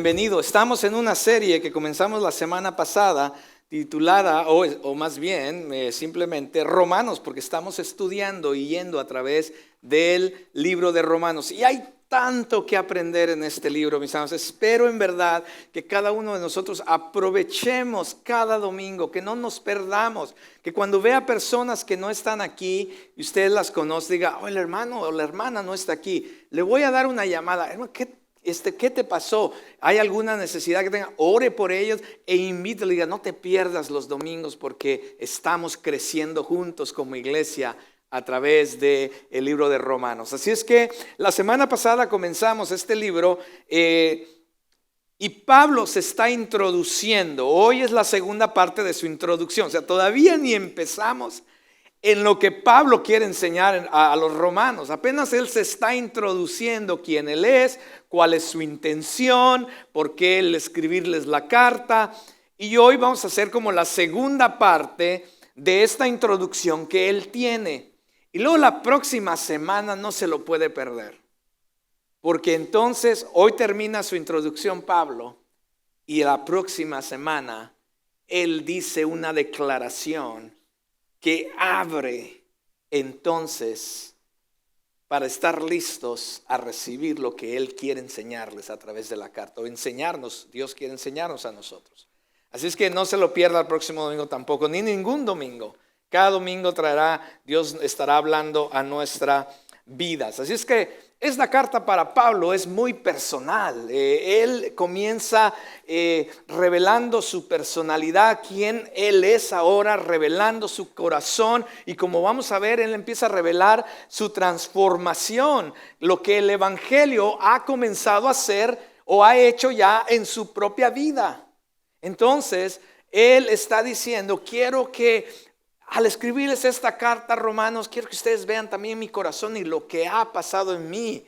bienvenido. Estamos en una serie que comenzamos la semana pasada titulada, o más bien simplemente Romanos, porque estamos estudiando y yendo a través del libro de Romanos. Y hay tanto que aprender en este libro, mis amados. Espero en verdad que cada uno de nosotros aprovechemos cada domingo, que no nos perdamos, que cuando vea personas que no están aquí y usted las conoce, diga, oh, el hermano o la hermana no está aquí, le voy a dar una llamada. Hermano, ¿qué te pasó? ¿Hay alguna necesidad que tenga? Ore por ellos e invítale, diga, no te pierdas los domingos porque estamos creciendo juntos como iglesia a través del libro de Romanos. Así es que la semana pasada comenzamos este libro y Pablo se está introduciendo. Hoy es la segunda parte de su introducción, o sea, todavía ni empezamos en lo que Pablo quiere enseñar a los romanos. Apenas él se está introduciendo quién él es, cuál es su intención, por qué él escribirles la carta. Y hoy vamos a hacer como la segunda parte de esta introducción que él tiene. Y luego la próxima semana no se lo puede perder. Porque entonces hoy termina su introducción Pablo y la próxima semana él dice una declaración que abre entonces para estar listos a recibir lo que Él quiere enseñarles a través de la carta, o enseñarnos, Dios quiere enseñarnos a nosotros. Así es que no se lo pierda el próximo domingo tampoco, ni ningún domingo. Cada domingo Dios estará hablando a nuestras vidas. Así es que esta carta para Pablo es muy personal. Él comienza revelando su personalidad, quién él es ahora, revelando su corazón. Y como vamos a ver, él empieza a revelar su transformación, lo que el evangelio ha comenzado a hacer o ha hecho ya en su propia vida. Entonces, él está diciendo, quiero que al escribirles esta carta, Romanos, quiero que ustedes vean también mi corazón y lo que ha pasado en mí.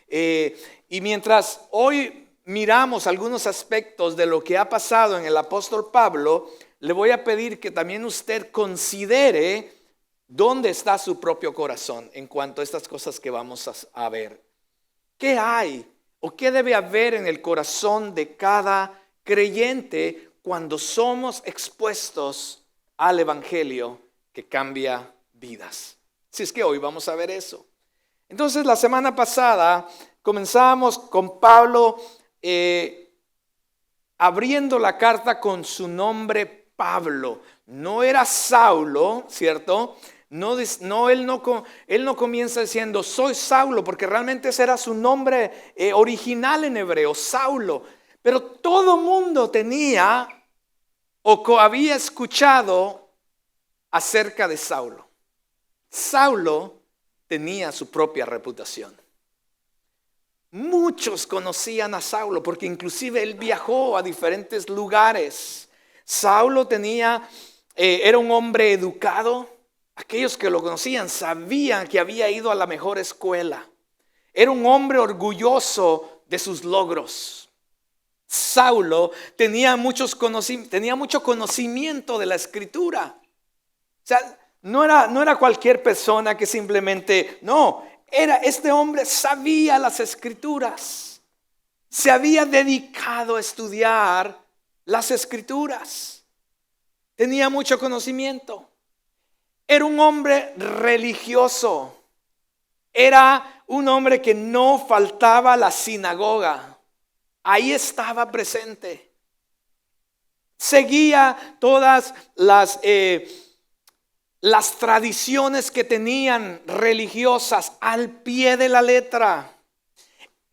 Y mientras hoy miramos algunos aspectos de lo que ha pasado en el apóstol Pablo, le voy a pedir que también usted considere dónde está su propio corazón en cuanto a estas cosas que vamos a ver. ¿Qué hay o qué debe haber en el corazón de cada creyente cuando somos expuestos al evangelio que cambia vidas? Si es que hoy vamos a ver eso. Entonces la semana pasada comenzamos con Pablo abriendo la carta con su nombre Pablo. No era Saulo, ¿cierto? Él no comienza diciendo soy Saulo, porque realmente ese era su nombre original en hebreo, Saulo. Pero todo mundo tenía o había escuchado acerca de Saulo. Saulo tenía su propia reputación. Muchos conocían a Saulo porque inclusive él viajó a diferentes lugares. Saulo era un hombre educado. Aquellos que lo conocían sabían que había ido a la mejor escuela. Era un hombre orgulloso de sus logros. Saulo tenía mucho conocimiento de la escritura. O sea, no era cualquier persona que simplemente, este hombre sabía las escrituras. Se había dedicado a estudiar las escrituras. Tenía mucho conocimiento. Era un hombre religioso. Era un hombre que no faltaba a la sinagoga. Ahí estaba presente. Seguía todas las tradiciones que tenían religiosas al pie de la letra.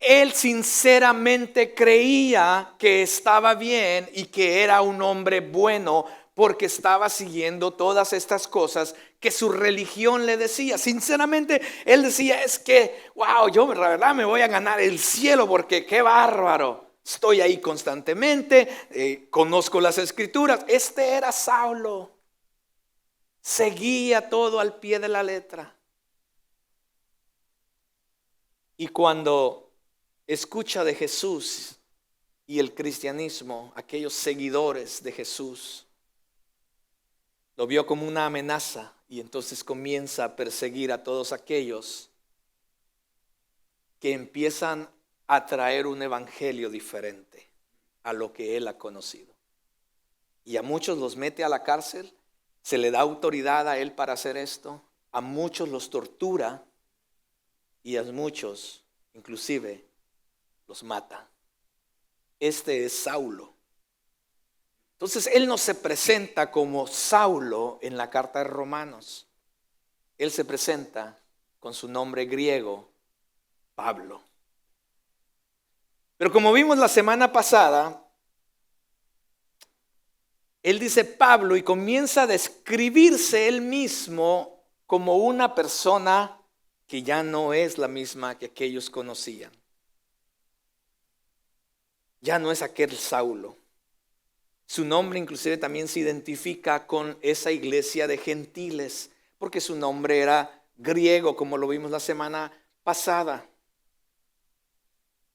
Él sinceramente creía que estaba bien y que era un hombre bueno porque estaba siguiendo todas estas cosas que su religión le decía. Sinceramente él decía, es que yo la verdad me voy a ganar el cielo porque qué bárbaro. Estoy ahí constantemente, conozco las escrituras. Este era Saulo. Seguía todo al pie de la letra. Y cuando escucha de Jesús y el cristianismo, aquellos seguidores de Jesús, lo vio como una amenaza y entonces comienza a perseguir a todos aquellos que empiezan a traer un evangelio diferente. a lo que él ha conocido. Y a muchos los mete a la cárcel, se le da autoridad a él para hacer esto, a muchos los tortura y a muchos inclusive los mata. Este es Saulo. Entonces él no se presenta como Saulo en la carta de Romanos. Él se presenta con su nombre griego, Pablo. Pero como vimos la semana pasada, él dice Pablo y comienza a describirse él mismo como una persona que ya no es la misma que aquellos conocían. Ya no es aquel Saulo. Su nombre inclusive también se identifica con esa iglesia de gentiles, porque su nombre era griego, como lo vimos la semana pasada.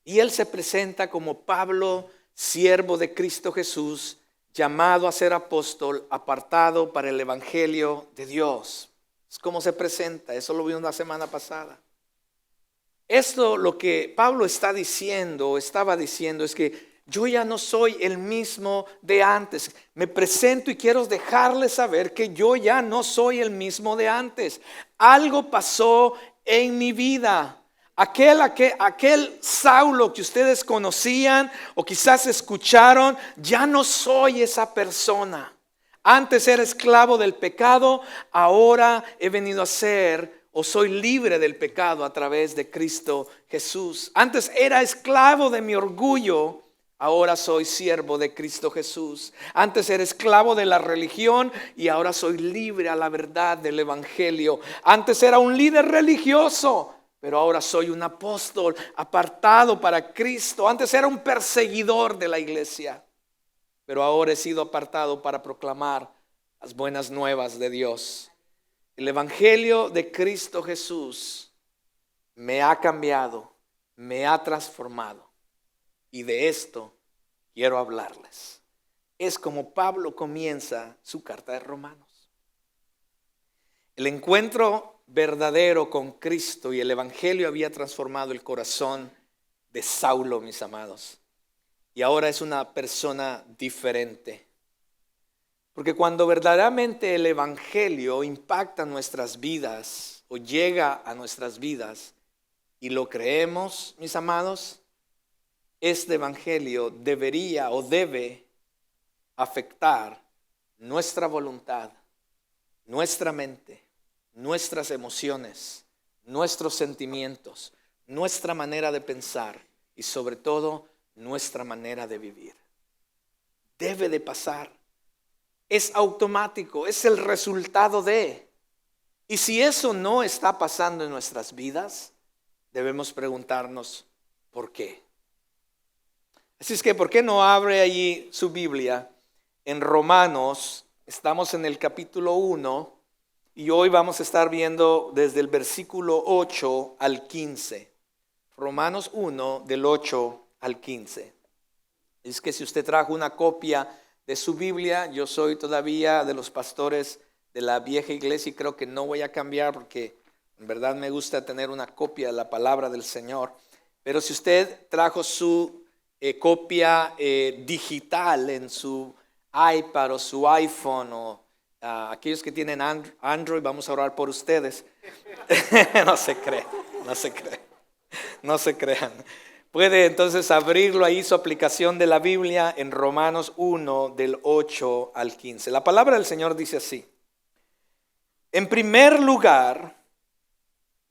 Y él se presenta como Pablo, siervo de Cristo Jesús, llamado a ser apóstol, apartado para el evangelio de Dios. Es como se presenta, eso lo vimos la semana pasada. Esto lo que Pablo estaba diciendo es que yo ya no soy el mismo de antes. Me presento y quiero dejarles saber que yo ya no soy el mismo de antes. Algo pasó en mi vida. Aquel Saulo que ustedes conocían o quizás escucharon, ya no soy esa persona. Antes era esclavo del pecado, ahora he venido a ser o soy libre del pecado a través de Cristo Jesús. Antes era esclavo de mi orgullo, ahora soy siervo de Cristo Jesús. Antes era esclavo de la religión y ahora soy libre a la verdad del evangelio. Antes era un líder religioso, pero ahora soy un apóstol apartado para Cristo. Antes era un perseguidor de la iglesia, pero ahora he sido apartado para proclamar las buenas nuevas de Dios. El evangelio de Cristo Jesús me ha cambiado, me ha transformado. Y de esto quiero hablarles. Es como Pablo comienza su carta de Romanos. El encuentro verdadero con Cristo y el evangelio había transformado el corazón de Saulo, mis amados. Y ahora es una persona diferente. Porque cuando verdaderamente el evangelio impacta nuestras vidas o llega a nuestras vidas y lo creemos, mis amados, este evangelio debería o debe afectar nuestra voluntad, nuestra mente, nuestras emociones, nuestros sentimientos, nuestra manera de pensar y sobre todo nuestra manera de vivir. Debe de pasar. Es automático, es el resultado de. Y si eso no está pasando en nuestras vidas, debemos preguntarnos ¿por qué? Así es que, ¿por qué no abre allí su Biblia? En Romanos, estamos en el capítulo 1 y hoy vamos a estar viendo desde el versículo 8 al 15. Romanos 1 del 8 al 15. Es que si usted trajo una copia de su Biblia, yo soy todavía de los pastores de la vieja iglesia y creo que no voy a cambiar porque en verdad me gusta tener una copia de la palabra del Señor. Pero si usted trajo su copia digital en su iPad o su iPhone o aquellos que tienen Android, vamos a orar por ustedes. No se crean. Puede entonces abrirlo ahí, su aplicación de la Biblia en Romanos 1 del 8 al 15. La palabra del Señor dice así: en primer lugar,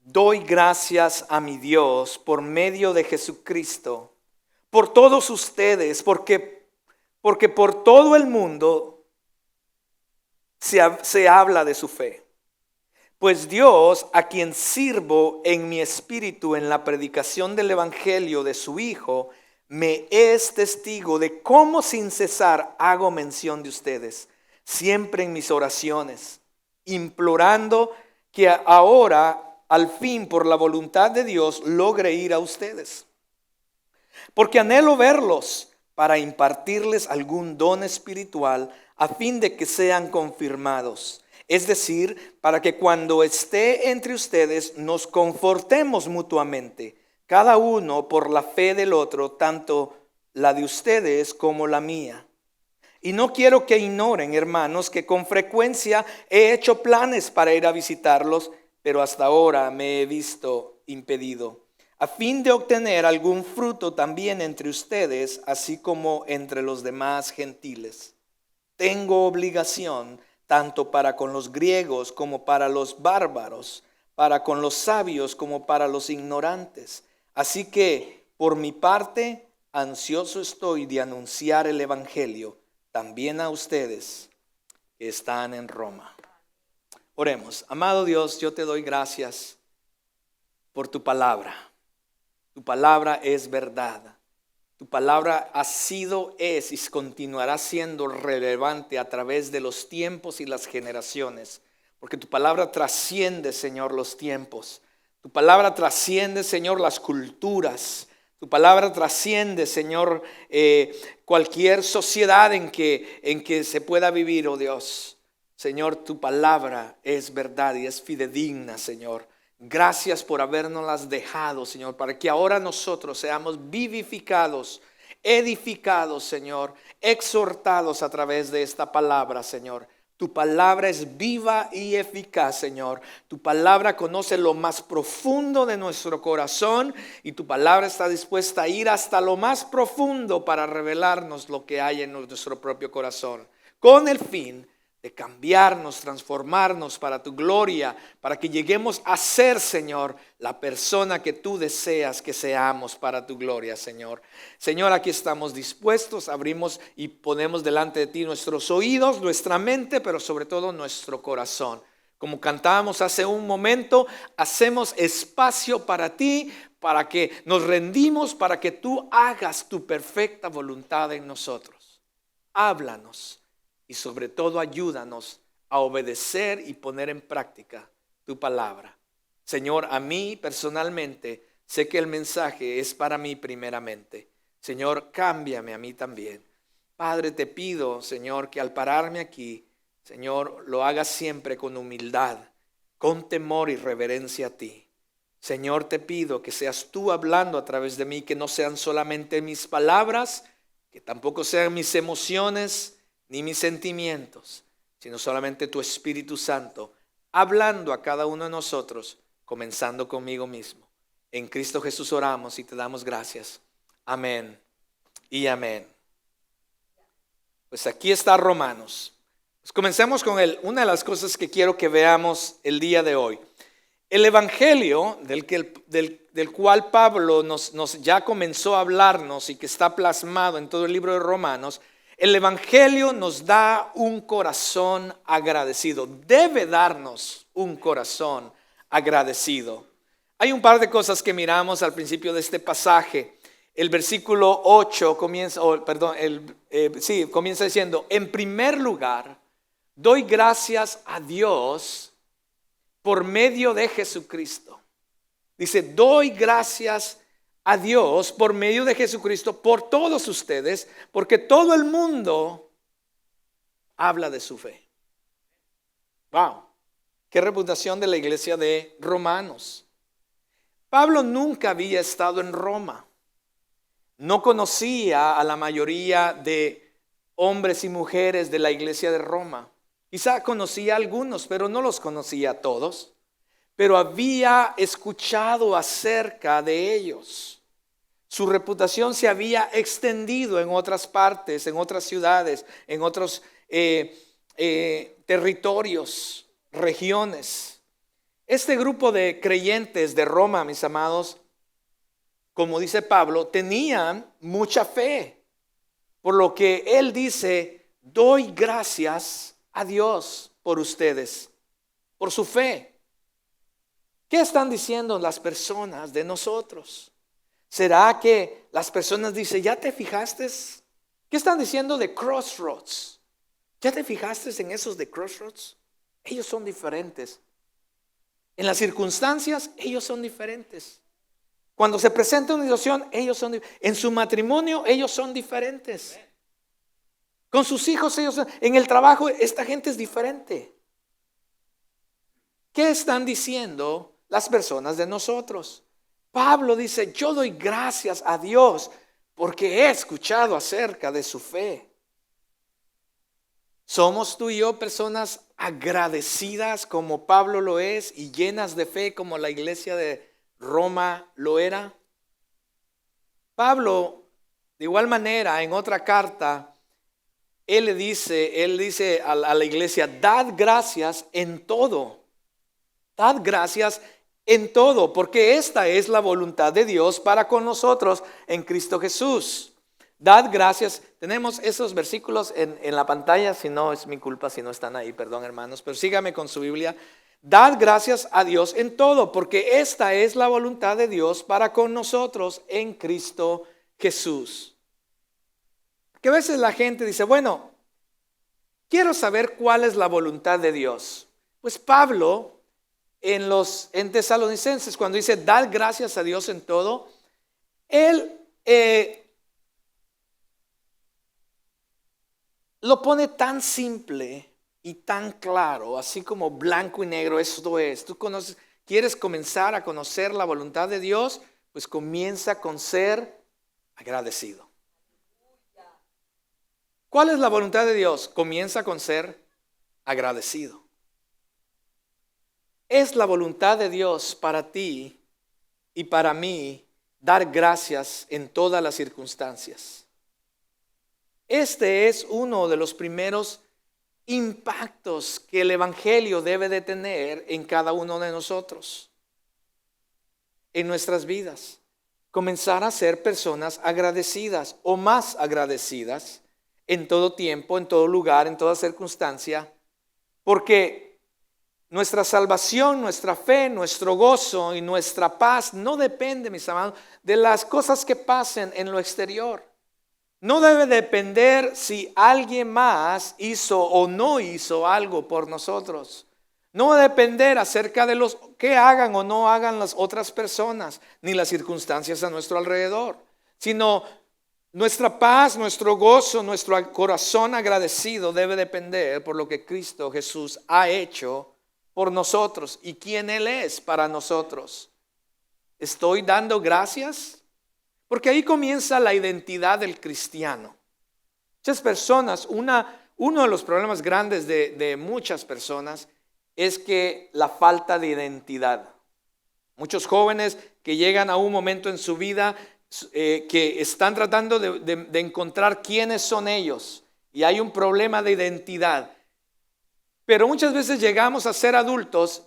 doy gracias a mi Dios por medio de Jesucristo, por todos ustedes, porque por todo el mundo se habla de su fe. Pues Dios, a quien sirvo en mi espíritu en la predicación del evangelio de su Hijo, me es testigo de cómo sin cesar hago mención de ustedes, siempre en mis oraciones, implorando que ahora, al fin, por la voluntad de Dios, logre ir a ustedes. Porque anhelo verlos para impartirles algún don espiritual a fin de que sean confirmados. Es decir, para que cuando esté entre ustedes nos confortemos mutuamente, cada uno por la fe del otro, tanto la de ustedes como la mía. Y no quiero que ignoren, hermanos, que con frecuencia he hecho planes para ir a visitarlos, pero hasta ahora me he visto impedido, a fin de obtener algún fruto también entre ustedes, así como entre los demás gentiles. Tengo obligación tanto para con los griegos como para los bárbaros, para con los sabios como para los ignorantes. Así que, por mi parte, ansioso estoy de anunciar el evangelio también a ustedes que están en Roma. Oremos. Amado Dios, yo te doy gracias por tu palabra. Tu palabra es verdad. Tu palabra ha sido, es y continuará siendo relevante a través de los tiempos y las generaciones. Porque tu palabra trasciende, Señor, los tiempos. Tu palabra trasciende, Señor, las culturas. Tu palabra trasciende, Señor, cualquier sociedad en que se pueda vivir, oh Dios. Señor, tu palabra es verdad y es fidedigna, Señor. Gracias por habernoslas dejado, Señor, para que ahora nosotros seamos vivificados, edificados, Señor, exhortados a través de esta palabra, Señor. Tu palabra es viva y eficaz, Señor. Tu palabra conoce lo más profundo de nuestro corazón y tu palabra está dispuesta a ir hasta lo más profundo para revelarnos lo que hay en nuestro propio corazón, con el fin de cambiarnos, transformarnos para tu gloria, para que lleguemos a ser, Señor, la persona que tú deseas que seamos para tu gloria, Señor. Señor, aquí estamos dispuestos, abrimos y ponemos delante de ti nuestros oídos, nuestra mente, pero sobre todo nuestro corazón. Como cantábamos hace un momento, hacemos espacio para ti, para que nos rendimos, para que tú hagas tu perfecta voluntad en nosotros. Háblanos. Y sobre todo ayúdanos a obedecer y poner en práctica tu palabra. Señor, a mí personalmente sé que el mensaje es para mí primeramente. Señor, cámbiame a mí también. Padre, te pido, Señor, que al pararme aquí, Señor, lo hagas siempre con humildad, con temor y reverencia a ti. Señor, te pido que seas tú hablando a través de mí, que no sean solamente mis palabras, que tampoco sean mis emociones, ni mis sentimientos, sino solamente tu Espíritu Santo, hablando a cada uno de nosotros, comenzando conmigo mismo. En Cristo Jesús oramos y te damos gracias. Amén y amén. Pues aquí está Romanos. Pues comencemos con una de las cosas que quiero que veamos el día de hoy. El Evangelio del cual Pablo nos ya comenzó a hablarnos y que está plasmado en todo el libro de Romanos. El Evangelio nos da un corazón agradecido. Debe darnos un corazón agradecido. Hay un par de cosas que miramos al principio de este pasaje. El versículo 8 comienza diciendo: en primer lugar, doy gracias a Dios por medio de Jesucristo. Dice, doy gracias a Dios por medio de Jesucristo por todos ustedes, porque todo el mundo habla de su fe. Wow, qué reputación de la iglesia de Romanos. Pablo nunca había estado en Roma. No conocía a la mayoría de hombres y mujeres de la iglesia de Roma. Quizá conocía a algunos, pero no los conocía a todos. Pero había escuchado acerca de ellos. Su reputación se había extendido en otras partes, en otras ciudades, en otros territorios, regiones. Este grupo de creyentes de Roma, mis amados, como dice Pablo, tenían mucha fe. Por lo que él dice, doy gracias a Dios por ustedes, por su fe. ¿Qué están diciendo las personas de nosotros? ¿Será que las personas dicen, ya te fijaste? ¿Qué están diciendo de Crossroads? ¿Ya te fijaste en esos de Crossroads? Ellos son diferentes. En las circunstancias, ellos son diferentes. Cuando se presenta una situación, ellos son diferentes. En su matrimonio, ellos son diferentes. Con sus hijos, ellos son. En el trabajo, esta gente es diferente. ¿Qué están diciendo las personas de nosotros? Pablo dice, yo doy gracias a Dios porque he escuchado acerca de su fe. ¿Somos tú y yo personas agradecidas como Pablo lo es y llenas de fe como la iglesia de Roma lo era? Pablo, de igual manera, en otra carta, él dice a la iglesia, dad gracias en todo. Dad gracias en todo, porque esta es la voluntad de Dios para con nosotros en Cristo Jesús. Dad gracias. Tenemos esos versículos en la pantalla, si no es mi culpa si no están ahí, perdón hermanos, pero sígame con su Biblia. Dad gracias a Dios en todo, porque esta es la voluntad de Dios para con nosotros en Cristo Jesús. Que a veces la gente dice, bueno, quiero saber cuál es la voluntad de Dios. Pues Pablo en Tesalonicenses, cuando dice dad gracias a Dios en todo, él lo pone tan simple y tan claro, así como blanco y negro. Esto es, quieres comenzar a conocer la voluntad de Dios, pues comienza con ser agradecido. ¿Cuál es la voluntad de Dios? Comienza con ser agradecido. Es la voluntad de Dios para ti y para mí dar gracias en todas las circunstancias. Este es uno de los primeros impactos que el Evangelio debe de tener en cada uno de nosotros, en nuestras vidas. Comenzar a ser personas agradecidas o más agradecidas en todo tiempo, en todo lugar, en toda circunstancia, porque nuestra salvación, nuestra fe, nuestro gozo y nuestra paz no depende, mis amados, de las cosas que pasen en lo exterior. No debe depender si alguien más hizo o no hizo algo por nosotros. No debe depender acerca de los que hagan o no hagan las otras personas, ni las circunstancias a nuestro alrededor, sino nuestra paz, nuestro gozo, nuestro corazón agradecido debe depender por lo que Cristo Jesús ha hecho por nosotros y quién Él es para nosotros. ¿Estoy dando gracias? Porque ahí comienza la identidad del cristiano. Muchas personas, uno de los problemas grandes de muchas personas es que la falta de identidad. Muchos jóvenes que llegan a un momento en su vida que están tratando de encontrar quiénes son ellos y hay un problema de identidad. Pero muchas veces llegamos a ser adultos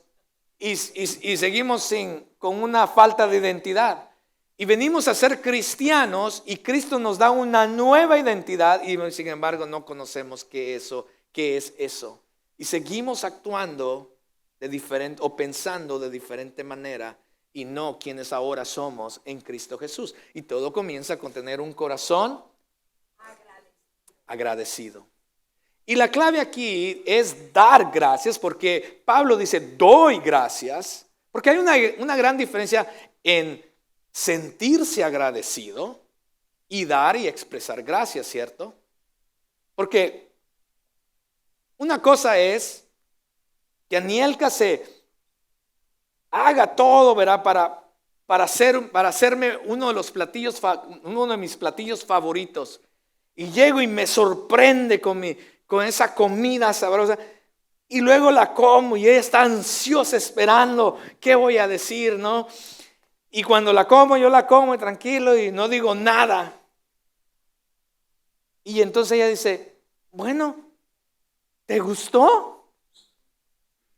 y seguimos con una falta de identidad. Y venimos a ser cristianos y Cristo nos da una nueva identidad y sin embargo no conocemos qué es eso. Y seguimos actuando de diferente o pensando de diferente manera y no quienes ahora somos en Cristo Jesús. Y todo comienza con tener un corazón agradecido. Y la clave aquí es dar gracias, porque Pablo dice doy gracias, porque hay una gran diferencia en sentirse agradecido y dar y expresar gracias, ¿cierto? Porque una cosa es que Anielka se haga todo, ¿verdad? Para hacerme uno de mis platillos favoritos. Y llego y me sorprende con esa comida sabrosa. Y luego la como y ella está ansiosa esperando qué voy a decir, ¿no? Y cuando la como, yo la como tranquilo y no digo nada. Y entonces ella dice, bueno, ¿te gustó?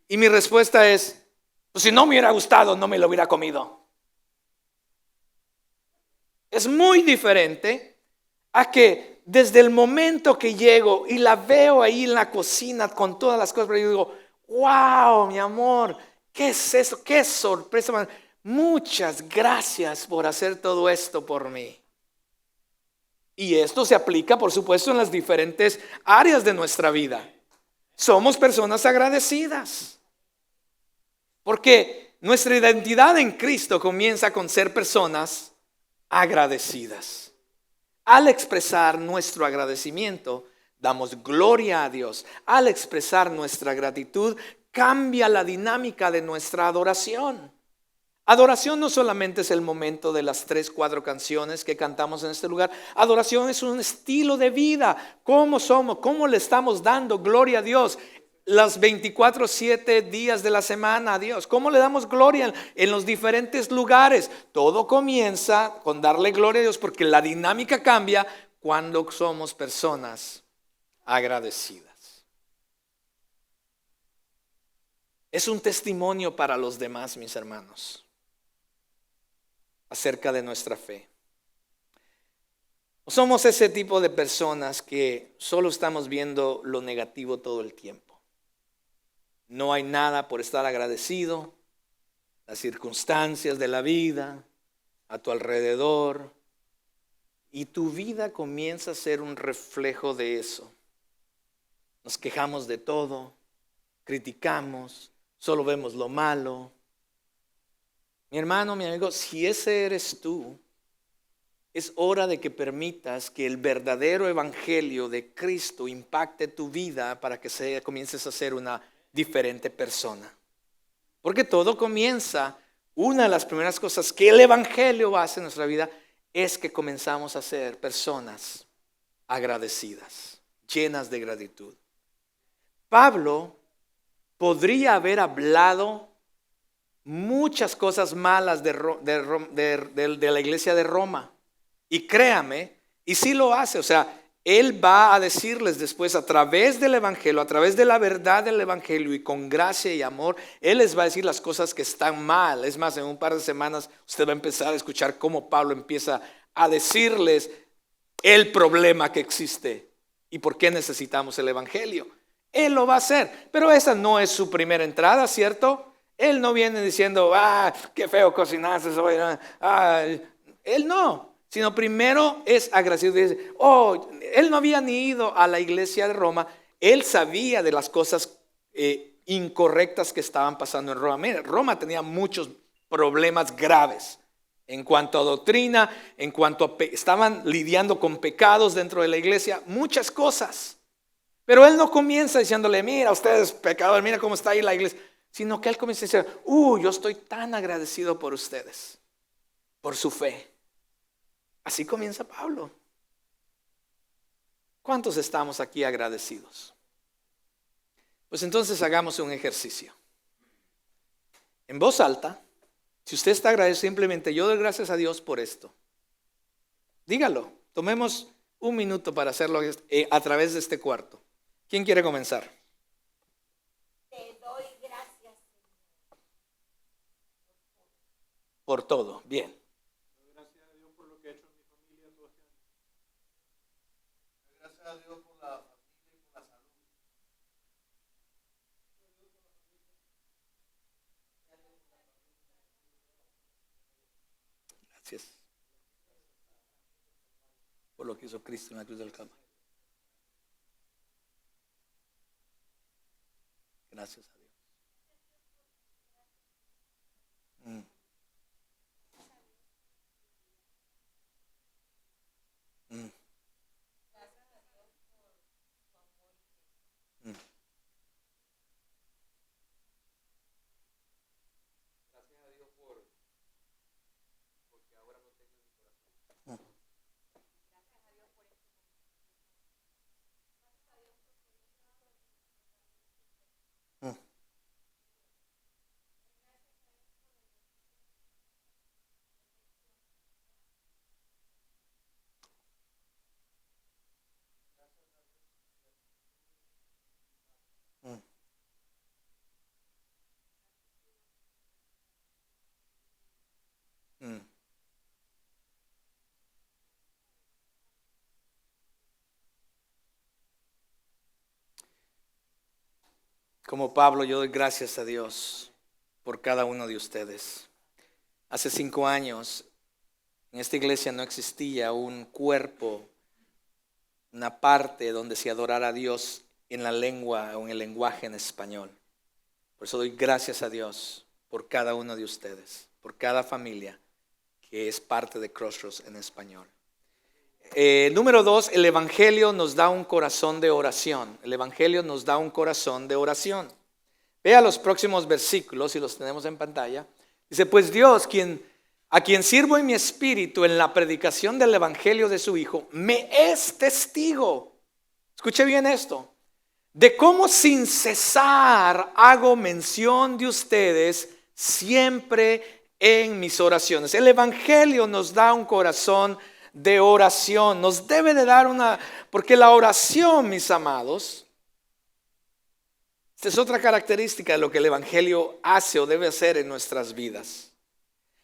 Y mi respuesta es, pues si no me hubiera gustado, no me lo hubiera comido. Es muy diferente a que desde el momento que llego y la veo ahí en la cocina con todas las cosas, pero yo digo, wow, mi amor, ¿qué es eso? ¿Qué sorpresa? Muchas gracias por hacer todo esto por mí. Y esto se aplica, por supuesto, en las diferentes áreas de nuestra vida. Somos personas agradecidas. Porque nuestra identidad en Cristo comienza con ser personas agradecidas. Al expresar nuestro agradecimiento, damos gloria a Dios. Al expresar nuestra gratitud, cambia la dinámica de nuestra adoración. Adoración no solamente es el momento de las 3, 4 canciones que cantamos en este lugar. Adoración es un estilo de vida. ¿Cómo somos? ¿Cómo le estamos dando gloria a Dios? Las 24/7 días de la semana a Dios. ¿Cómo le damos gloria en los diferentes lugares? Todo comienza con darle gloria a Dios, porque la dinámica cambia cuando somos personas agradecidas. Es un testimonio para los demás, mis hermanos, acerca de nuestra fe. Somos ese tipo de personas que solo estamos viendo lo negativo todo el tiempo. No hay nada por estar agradecido. Las circunstancias de la vida a tu alrededor, y tu vida comienza a ser un reflejo de eso. Nos quejamos de todo, criticamos, solo vemos lo malo. Mi hermano, mi amigo, si ese eres tú, es hora de que permitas que el verdadero evangelio de Cristo impacte tu vida para que comiences a ser una diferente persona. Porque todo comienza, una de las primeras cosas que el evangelio hace en nuestra vida es que comenzamos a ser personas agradecidas, llenas de gratitud. Pablo podría haber hablado muchas cosas malas de la iglesia de Roma. Y créame, y sí lo hace, o sea, él va a decirles después a través del evangelio, a través de la verdad del evangelio y con gracia y amor, él les va a decir las cosas que están mal. Es más, en un par de semanas usted va a empezar a escuchar cómo Pablo empieza a decirles el problema que existe y por qué necesitamos el evangelio. Él lo va a hacer, pero esa no es su primera entrada, ¿cierto? Él no viene diciendo, qué feo cocinaste hoy. Él no. Sino primero es agradecido. Dice, él no había ni ido a la iglesia de Roma. Él sabía de las cosas incorrectas que estaban pasando en Roma. Mira, Roma tenía muchos problemas graves en cuanto a doctrina, en cuanto a estaban lidiando con pecados dentro de la iglesia, muchas cosas. Pero él no comienza diciéndole, mira, ustedes pecadores, mira cómo está ahí la iglesia. Sino que él comienza a decir, yo estoy tan agradecido por ustedes, por su fe. Así comienza Pablo. ¿Cuántos estamos aquí agradecidos? Pues entonces hagamos un ejercicio. En voz alta, si usted está agradecido, simplemente yo doy gracias a Dios por esto. Dígalo. Tomemos un minuto para hacerlo a través de este cuarto. ¿Quién quiere comenzar? Te doy gracias, Señor. Por todo. Bien. Gracias a Dios por lo que ha hecho en mi familia todo este año. Gracias a Dios por la familia y por la salud. Gracias por lo que hizo Cristo en la cruz del Calvario. Gracias a Dios. Como Pablo, yo doy gracias a Dios por cada uno de ustedes. Hace 5 años en esta iglesia no existía un cuerpo, una parte donde se adorara a Dios en la lengua o en el lenguaje en español. Por eso doy gracias a Dios por cada uno de ustedes, por cada familia que es parte de Crossroads en español. Número 2, el evangelio nos da un corazón de oración. El evangelio nos da un corazón de oración. Vea los próximos versículos, si los tenemos en pantalla. Dice, pues Dios, a quien sirvo en mi espíritu en la predicación del evangelio de su Hijo, me es testigo. Escuche bien esto. De cómo sin cesar hago mención de ustedes siempre en mis oraciones. El evangelio nos da un corazón de oración. Nos debe de dar porque la oración, mis amados, esta es otra característica de lo que el evangelio hace o debe hacer en nuestras vidas.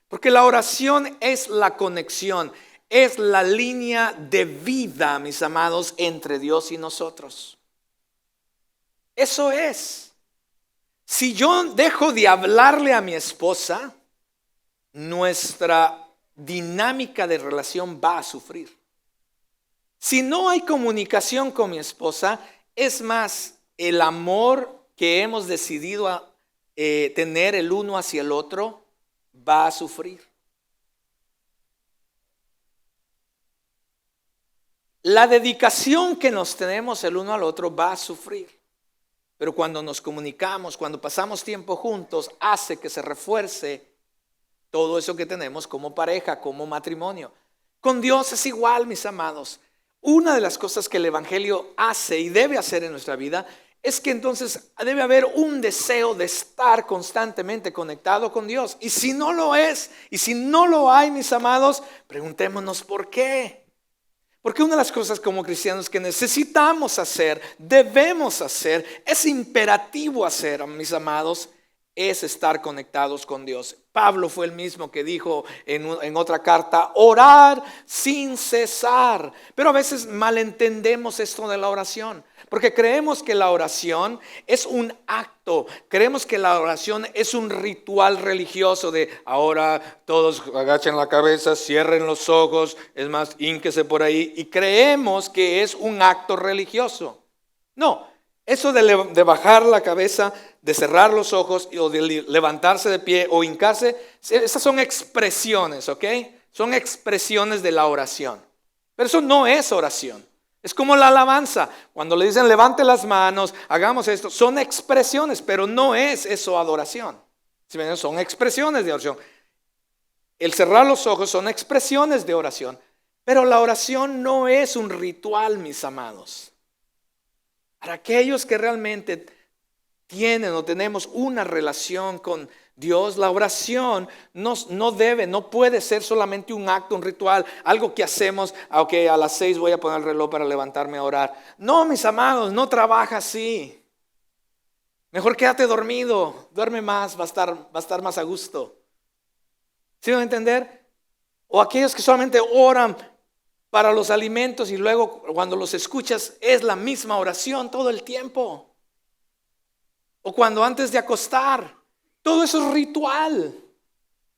Porque la oración es la conexión, es la línea de vida, mis amados, entre Dios y nosotros. Eso es. Si yo dejo de hablarle a mi esposa, nuestra dinámica de relación va a sufrir. Si no hay comunicación con mi esposa, es más, el amor que hemos decidido tener el uno hacia el otro va a sufrir. La dedicación que nos tenemos el uno al otro va a sufrir. Pero cuando nos comunicamos, cuando pasamos tiempo juntos, hace que se refuerce todo eso que tenemos como pareja, como matrimonio. Con Dios es igual, mis amados. Una de las cosas que el evangelio hace y debe hacer en nuestra vida es que entonces debe haber un deseo de estar constantemente conectado con Dios. Y si no lo es, y si no lo hay, mis amados, preguntémonos por qué. Porque una de las cosas como cristianos que necesitamos hacer, debemos hacer, es imperativo hacer, mis amados, es estar conectados con Dios. Pablo fue el mismo que dijo en otra carta, orar sin cesar. Pero a veces malentendemos esto de la oración, porque creemos que la oración es un acto, creemos que la oración es un ritual religioso de ahora todos agachen la cabeza, cierren los ojos, es más, hínquese por ahí, y creemos que es un acto religioso. No. Eso de bajar la cabeza, de cerrar los ojos o de levantarse de pie o hincarse, esas son expresiones, ¿ok? Son expresiones de la oración. Pero eso no es oración. Es como la alabanza. Cuando le dicen levante las manos, hagamos esto, son expresiones, pero no es eso adoración. Son expresiones de oración. El cerrar los ojos son expresiones de oración, pero la oración no es un ritual, mis amados. Para aquellos que realmente tienen o tenemos una relación con Dios, la oración no puede ser solamente un acto, un ritual, algo que hacemos, ok, a las 6 voy a poner el reloj para levantarme a orar. No, mis amados, no trabaja así. Mejor quédate dormido, duerme más, va a estar más a gusto. ¿Sí van a entender? O aquellos que solamente oran para los alimentos y luego cuando los escuchas es la misma oración todo el tiempo. O cuando antes de acostar, todo eso es ritual.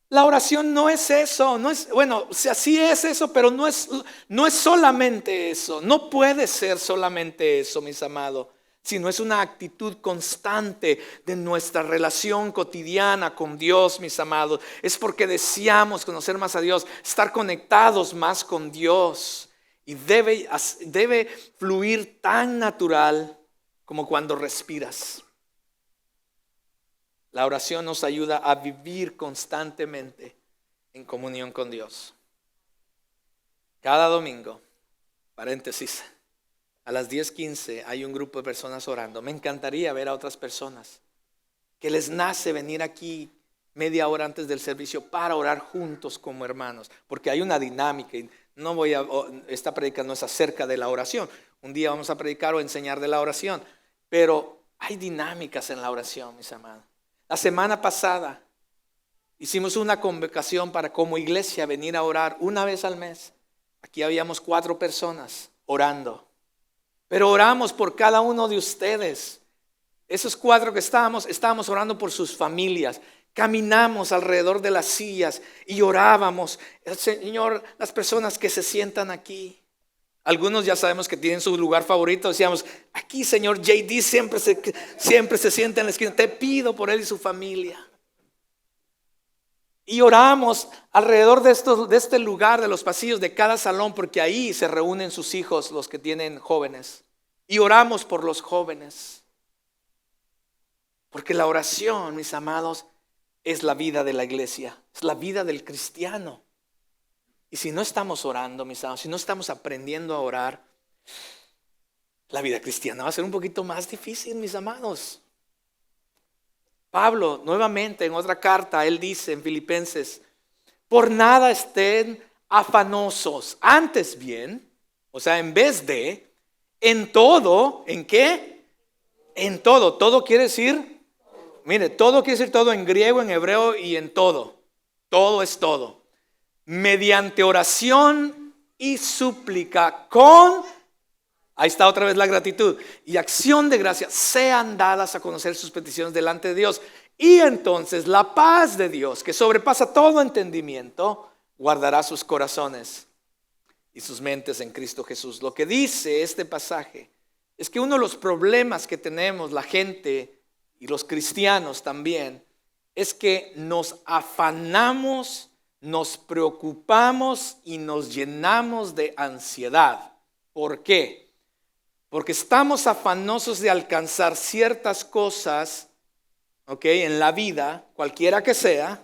La oración no es eso, sí es eso, pero no es solamente eso. No puede ser solamente eso, mis amados, sino es una actitud constante de nuestra relación cotidiana con Dios, mis amados. Es porque deseamos conocer más a Dios, estar conectados más con Dios. Y debe fluir tan natural como cuando respiras. La oración nos ayuda a vivir constantemente en comunión con Dios. Cada domingo, paréntesis, a las 10:15 hay un grupo de personas orando. Me encantaría ver a otras personas que les nace venir aquí media hora antes del servicio para orar juntos como hermanos, porque hay una dinámica. Y esta predica no es acerca de la oración. Un día vamos a predicar o enseñar de la oración, pero hay dinámicas en la oración, mis amados. La semana pasada hicimos una convocación para como iglesia venir a orar una vez al mes. Aquí habíamos 4 personas orando. Pero oramos por cada uno de ustedes. Esos 4 que estábamos orando por sus familias. Caminamos alrededor de las sillas y orábamos. El Señor, las personas que se sientan aquí. Algunos ya sabemos que tienen su lugar favorito. Decíamos, aquí Señor, JD siempre se sienta en la esquina. Te pido por él y su familia. Y oramos alrededor de este lugar, de los pasillos de cada salón, porque ahí se reúnen sus hijos, los que tienen jóvenes. Y oramos por los jóvenes. Porque la oración, mis amados, es la vida de la iglesia, es la vida del cristiano. Y si no estamos orando, mis amados, si no estamos aprendiendo a orar, la vida cristiana va a ser un poquito más difícil, mis amados. Pablo, nuevamente en otra carta, él dice en Filipenses, por nada estén afanosos, antes bien, o sea, en vez de, en todo, ¿en qué? En todo, todo quiere decir, mire, todo quiere decir todo en griego, en hebreo y en todo. Todo es todo. Mediante oración y súplica con, ahí está otra vez la gratitud, y acción de gracia, sean dadas a conocer sus peticiones delante de Dios. Y entonces la paz de Dios, que sobrepasa todo entendimiento, guardará sus corazones y sus mentes en Cristo Jesús. Lo que dice este pasaje es que uno de los problemas que tenemos la gente y los cristianos también es que nos afanamos, nos preocupamos y nos llenamos de ansiedad. ¿Por qué? Porque estamos afanosos de alcanzar ciertas cosas, en la vida, cualquiera que sea,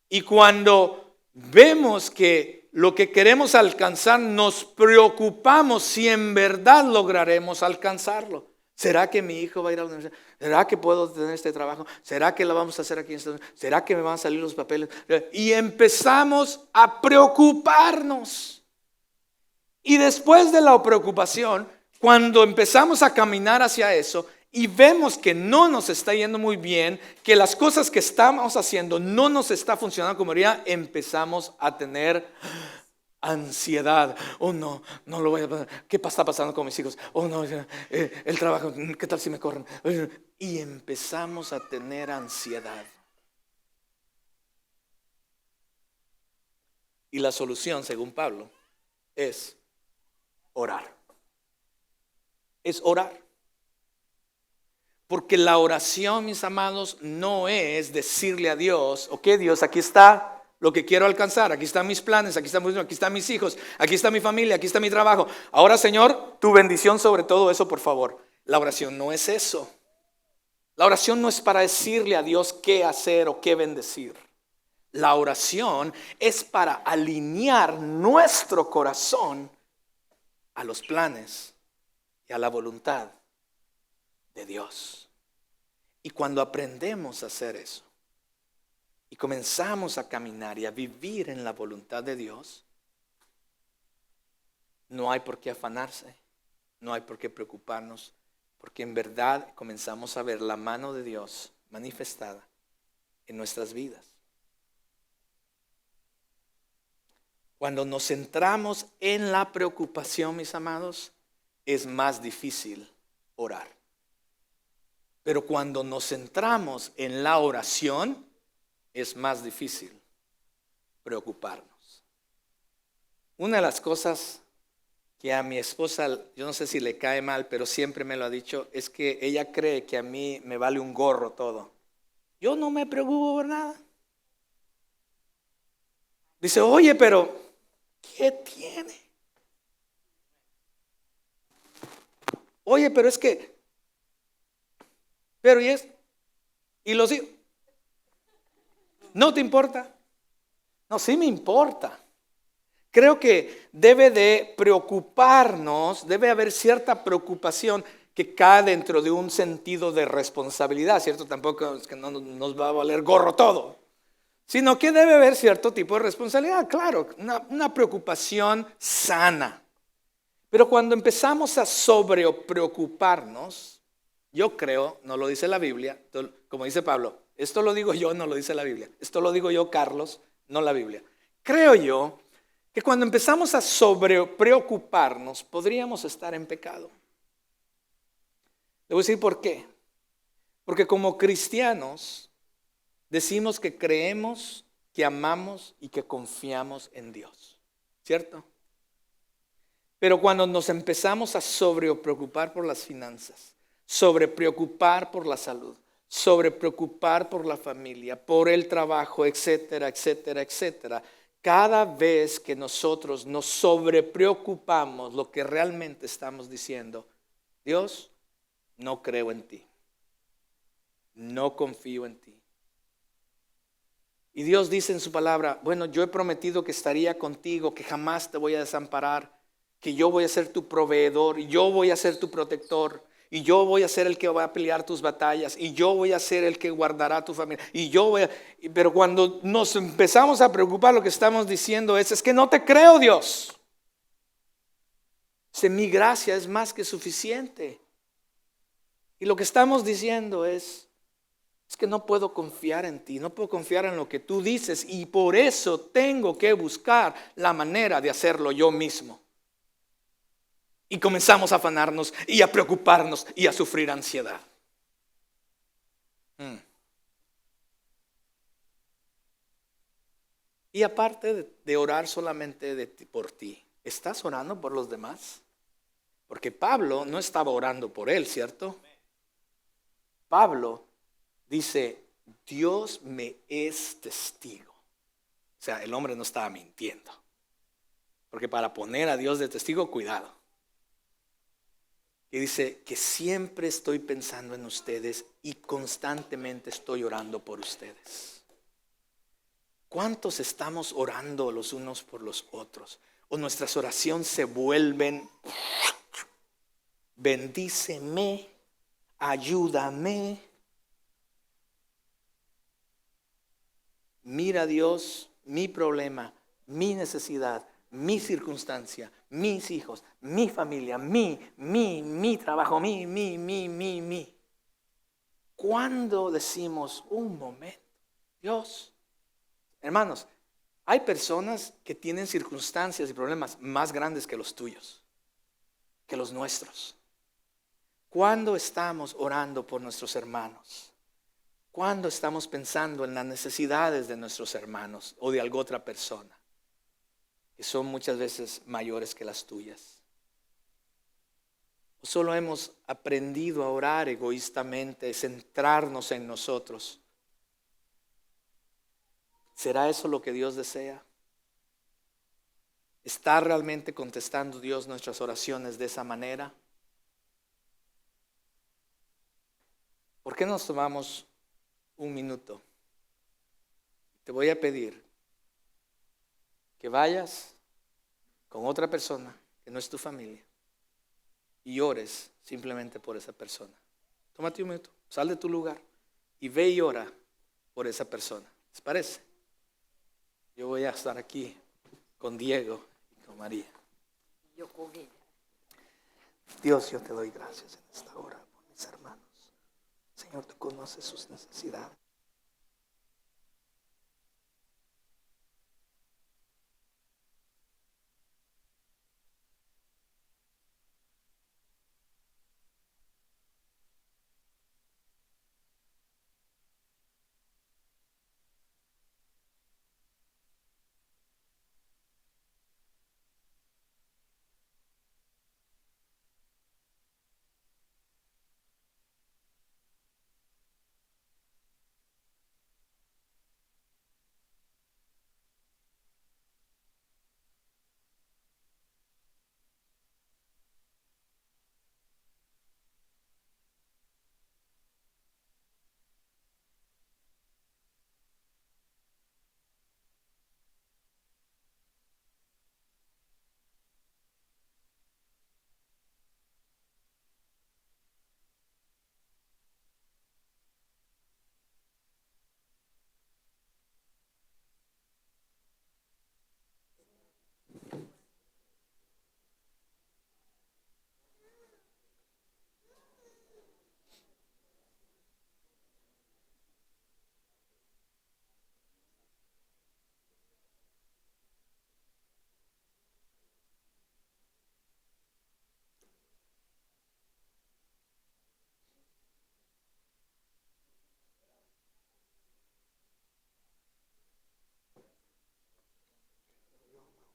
y cuando vemos que lo que queremos alcanzar, nos preocupamos si en verdad lograremos alcanzarlo. ¿Será que mi hijo va a ir a la universidad? ¿Será que puedo tener este trabajo? ¿Será que lo vamos a hacer aquí en Estados Unidos? ¿Será que me van a salir los papeles? Y empezamos a preocuparnos. Y después de la preocupación, cuando empezamos a caminar hacia eso y vemos que no nos está yendo muy bien, que las cosas que estamos haciendo no nos está funcionando como debería, empezamos a tener ansiedad. Oh no, no lo voy a pasar. ¿Qué está pasando con mis hijos? Oh no, el trabajo, ¿qué tal si me corren? Y empezamos a tener ansiedad. Y la solución, según Pablo, es orar. Es orar. Porque la oración, mis amados, no es decirle a Dios, ok Dios, aquí está lo que quiero alcanzar, aquí están mis planes, aquí están mis hijos, aquí está mi familia, aquí está mi trabajo. Ahora, Señor, tu bendición sobre todo eso, por favor. La oración no es eso. La oración no es para decirle a Dios qué hacer o qué bendecir. La oración es para alinear nuestro corazón a los planes y a la voluntad de Dios. Y cuando aprendemos a hacer eso y comenzamos a caminar y a vivir en la voluntad de Dios, no hay por qué afanarse, no hay por qué preocuparnos, porque en verdad comenzamos a ver la mano de Dios manifestada en nuestras vidas. Cuando nos centramos en la preocupación, mis amados, es más difícil orar. Pero cuando nos centramos en la oración, es más difícil preocuparnos. Una de las cosas que a mi esposa, yo no sé si le cae mal, pero siempre me lo ha dicho, es que ella cree que a mí me vale un gorro todo. Yo no me preocupo por nada. Dice, oye, pero ¿qué tiene? Oye, pero es que, pero y los hijos, ¿no te importa? No, sí me importa. Creo que debe de preocuparnos, debe haber cierta preocupación que cae dentro de un sentido de responsabilidad, ¿cierto? Tampoco es que no nos va a valer gorro todo, sino que debe haber cierto tipo de responsabilidad, claro, una preocupación sana. Pero cuando empezamos a sobrepreocuparnos, yo creo, no lo dice la Biblia, como dice Pablo, esto lo digo yo, no lo dice la Biblia, esto lo digo yo, Carlos, no la Biblia. Creo yo que cuando empezamos a sobrepreocuparnos, podríamos estar en pecado. Le voy a decir por qué. Porque como cristianos decimos que creemos, que amamos y que confiamos en Dios, ¿cierto? Pero cuando nos empezamos a sobrepreocupar por las finanzas, sobrepreocupar por la salud, sobrepreocupar por la familia, por el trabajo, etcétera, etcétera, etcétera, cada vez que nosotros nos sobrepreocupamos, lo que realmente estamos diciendo, Dios, no creo en ti, no confío en ti, Y Dios dice en su palabra, bueno, yo he prometido que estaría contigo, que jamás te voy a desamparar, que yo voy a ser tu proveedor, y yo voy a ser tu protector, y yo voy a ser el que va a pelear tus batallas, y yo voy a ser el que guardará tu familia, pero cuando nos empezamos a preocupar, lo que estamos diciendo es que no te creo, Dios. Mi gracia es más que suficiente. Y lo que estamos diciendo es que no puedo confiar en ti, no puedo confiar en lo que tú dices, y por eso tengo que buscar la manera de hacerlo yo mismo. Y comenzamos a afanarnos y a preocuparnos y a sufrir ansiedad. Y aparte de orar solamente por ti, ¿estás orando por los demás? Porque Pablo no estaba orando por él, ¿cierto? Pablo dice, Dios me es testigo. O sea, el hombre no estaba mintiendo. Porque para poner a Dios de testigo, cuidado. Y dice que siempre estoy pensando en ustedes y constantemente estoy orando por ustedes. ¿Cuántos estamos orando los unos por los otros? O nuestras oraciones se vuelven, bendíceme, ayúdame. Mira, Dios, mi problema, mi necesidad, mi circunstancia, mis hijos, mi familia, mi trabajo, mi. ¿Cuándo decimos un momento? Dios, hermanos, hay personas que tienen circunstancias y problemas más grandes que los tuyos, que los nuestros. ¿Cuándo estamos orando por nuestros hermanos? ¿Cuándo estamos pensando en las necesidades de nuestros hermanos o de alguna otra persona, que son muchas veces mayores que las tuyas? ¿O solo hemos aprendido a orar egoístamente, centrarnos en nosotros? ¿Será eso lo que Dios desea? ¿Está realmente contestando Dios nuestras oraciones de esa manera? ¿Por qué nos tomamos un minuto? Te voy a pedir que vayas con otra persona que no es tu familia y ores simplemente por esa persona. Tómate un minuto, sal de tu lugar y ve y ora por esa persona. ¿Les parece? Yo voy a estar aquí con Diego y con María. Yo con ella. Dios, yo te doy gracias en esta hora por mis hermanos. Señor, tú conoces sus necesidades.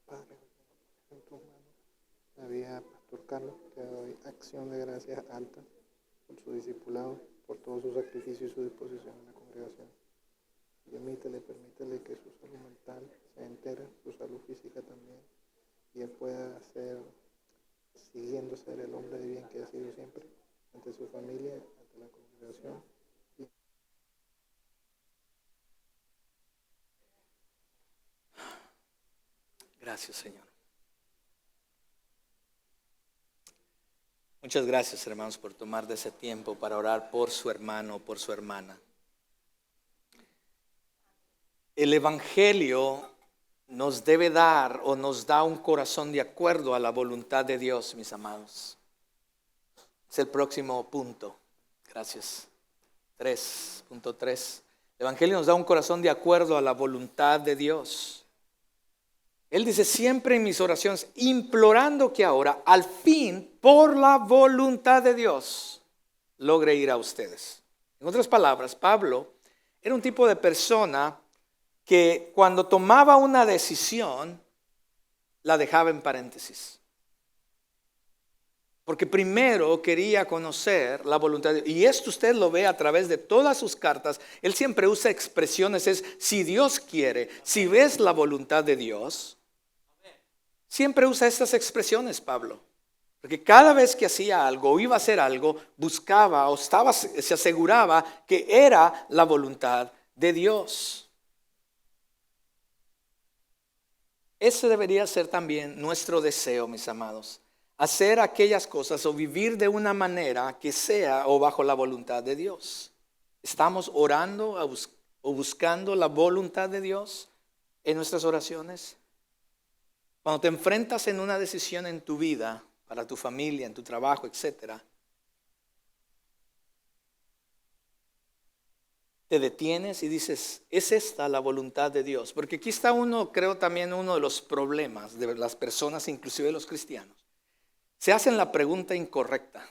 Padre, en tus manos, la vida de Pastor Carlos, te doy acción de gracias alta por su discipulado, por todo su sacrificio y su disposición en la congregación. Permítele que su salud mental sea entera, su salud física también, y él pueda ser, siguiendo ser el hombre de bien que ha sido siempre, ante su familia, ante la congregación. Gracias, Señor. Muchas gracias, hermanos, por tomar de ese tiempo para orar por su hermano, por su hermana. El Evangelio nos debe dar o nos da un corazón de acuerdo a la voluntad de Dios, mis amados. Es el próximo punto. Gracias. 3.3. El Evangelio nos da un corazón de acuerdo a la voluntad de Dios. Él dice siempre en mis oraciones, implorando que ahora, al fin, por la voluntad de Dios, logre ir a ustedes. En otras palabras, Pablo era un tipo de persona que cuando tomaba una decisión, la dejaba en paréntesis. Porque primero quería conocer la voluntad de Dios. Y esto usted lo ve a través de todas sus cartas. Él siempre usa expresiones, es si Dios quiere, si ves la voluntad de Dios. Siempre usa estas expresiones, Pablo. Porque cada vez que hacía algo o iba a hacer algo, buscaba o se aseguraba que era la voluntad de Dios. Ese debería ser también nuestro deseo, mis amados. Hacer aquellas cosas o vivir de una manera que sea o bajo la voluntad de Dios. ¿Estamos orando o buscando la voluntad de Dios en nuestras oraciones? Cuando te enfrentas en una decisión en tu vida, para tu familia, en tu trabajo, etcétera, te detienes y dices, ¿es esta la voluntad de Dios? Porque aquí está creo también uno de los problemas de las personas, inclusive los cristianos. Se hacen la pregunta incorrecta.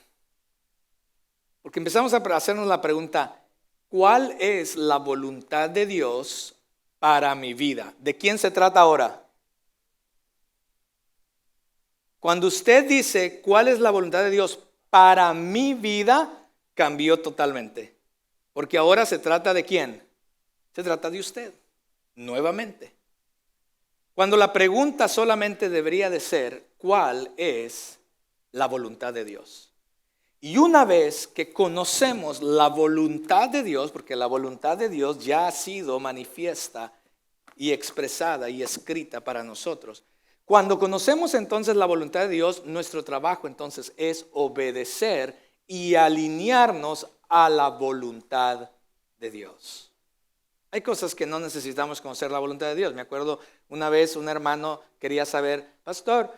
Porque empezamos a hacernos la pregunta, ¿cuál es la voluntad de Dios para mi vida? ¿De quién se trata ahora? Cuando usted dice, ¿cuál es la voluntad de Dios para mi vida? Cambió totalmente. Porque ahora se trata de quién? Se trata de usted, nuevamente. Cuando la pregunta solamente debería de ser, ¿cuál es la voluntad de Dios? Y una vez que conocemos la voluntad de Dios, porque la voluntad de Dios ya ha sido manifiesta y expresada y escrita para nosotros. Cuando conocemos entonces la voluntad de Dios, nuestro trabajo entonces es obedecer y alinearnos a la voluntad de Dios. Hay cosas que no necesitamos conocer la voluntad de Dios. Me acuerdo una vez un hermano quería saber, pastor,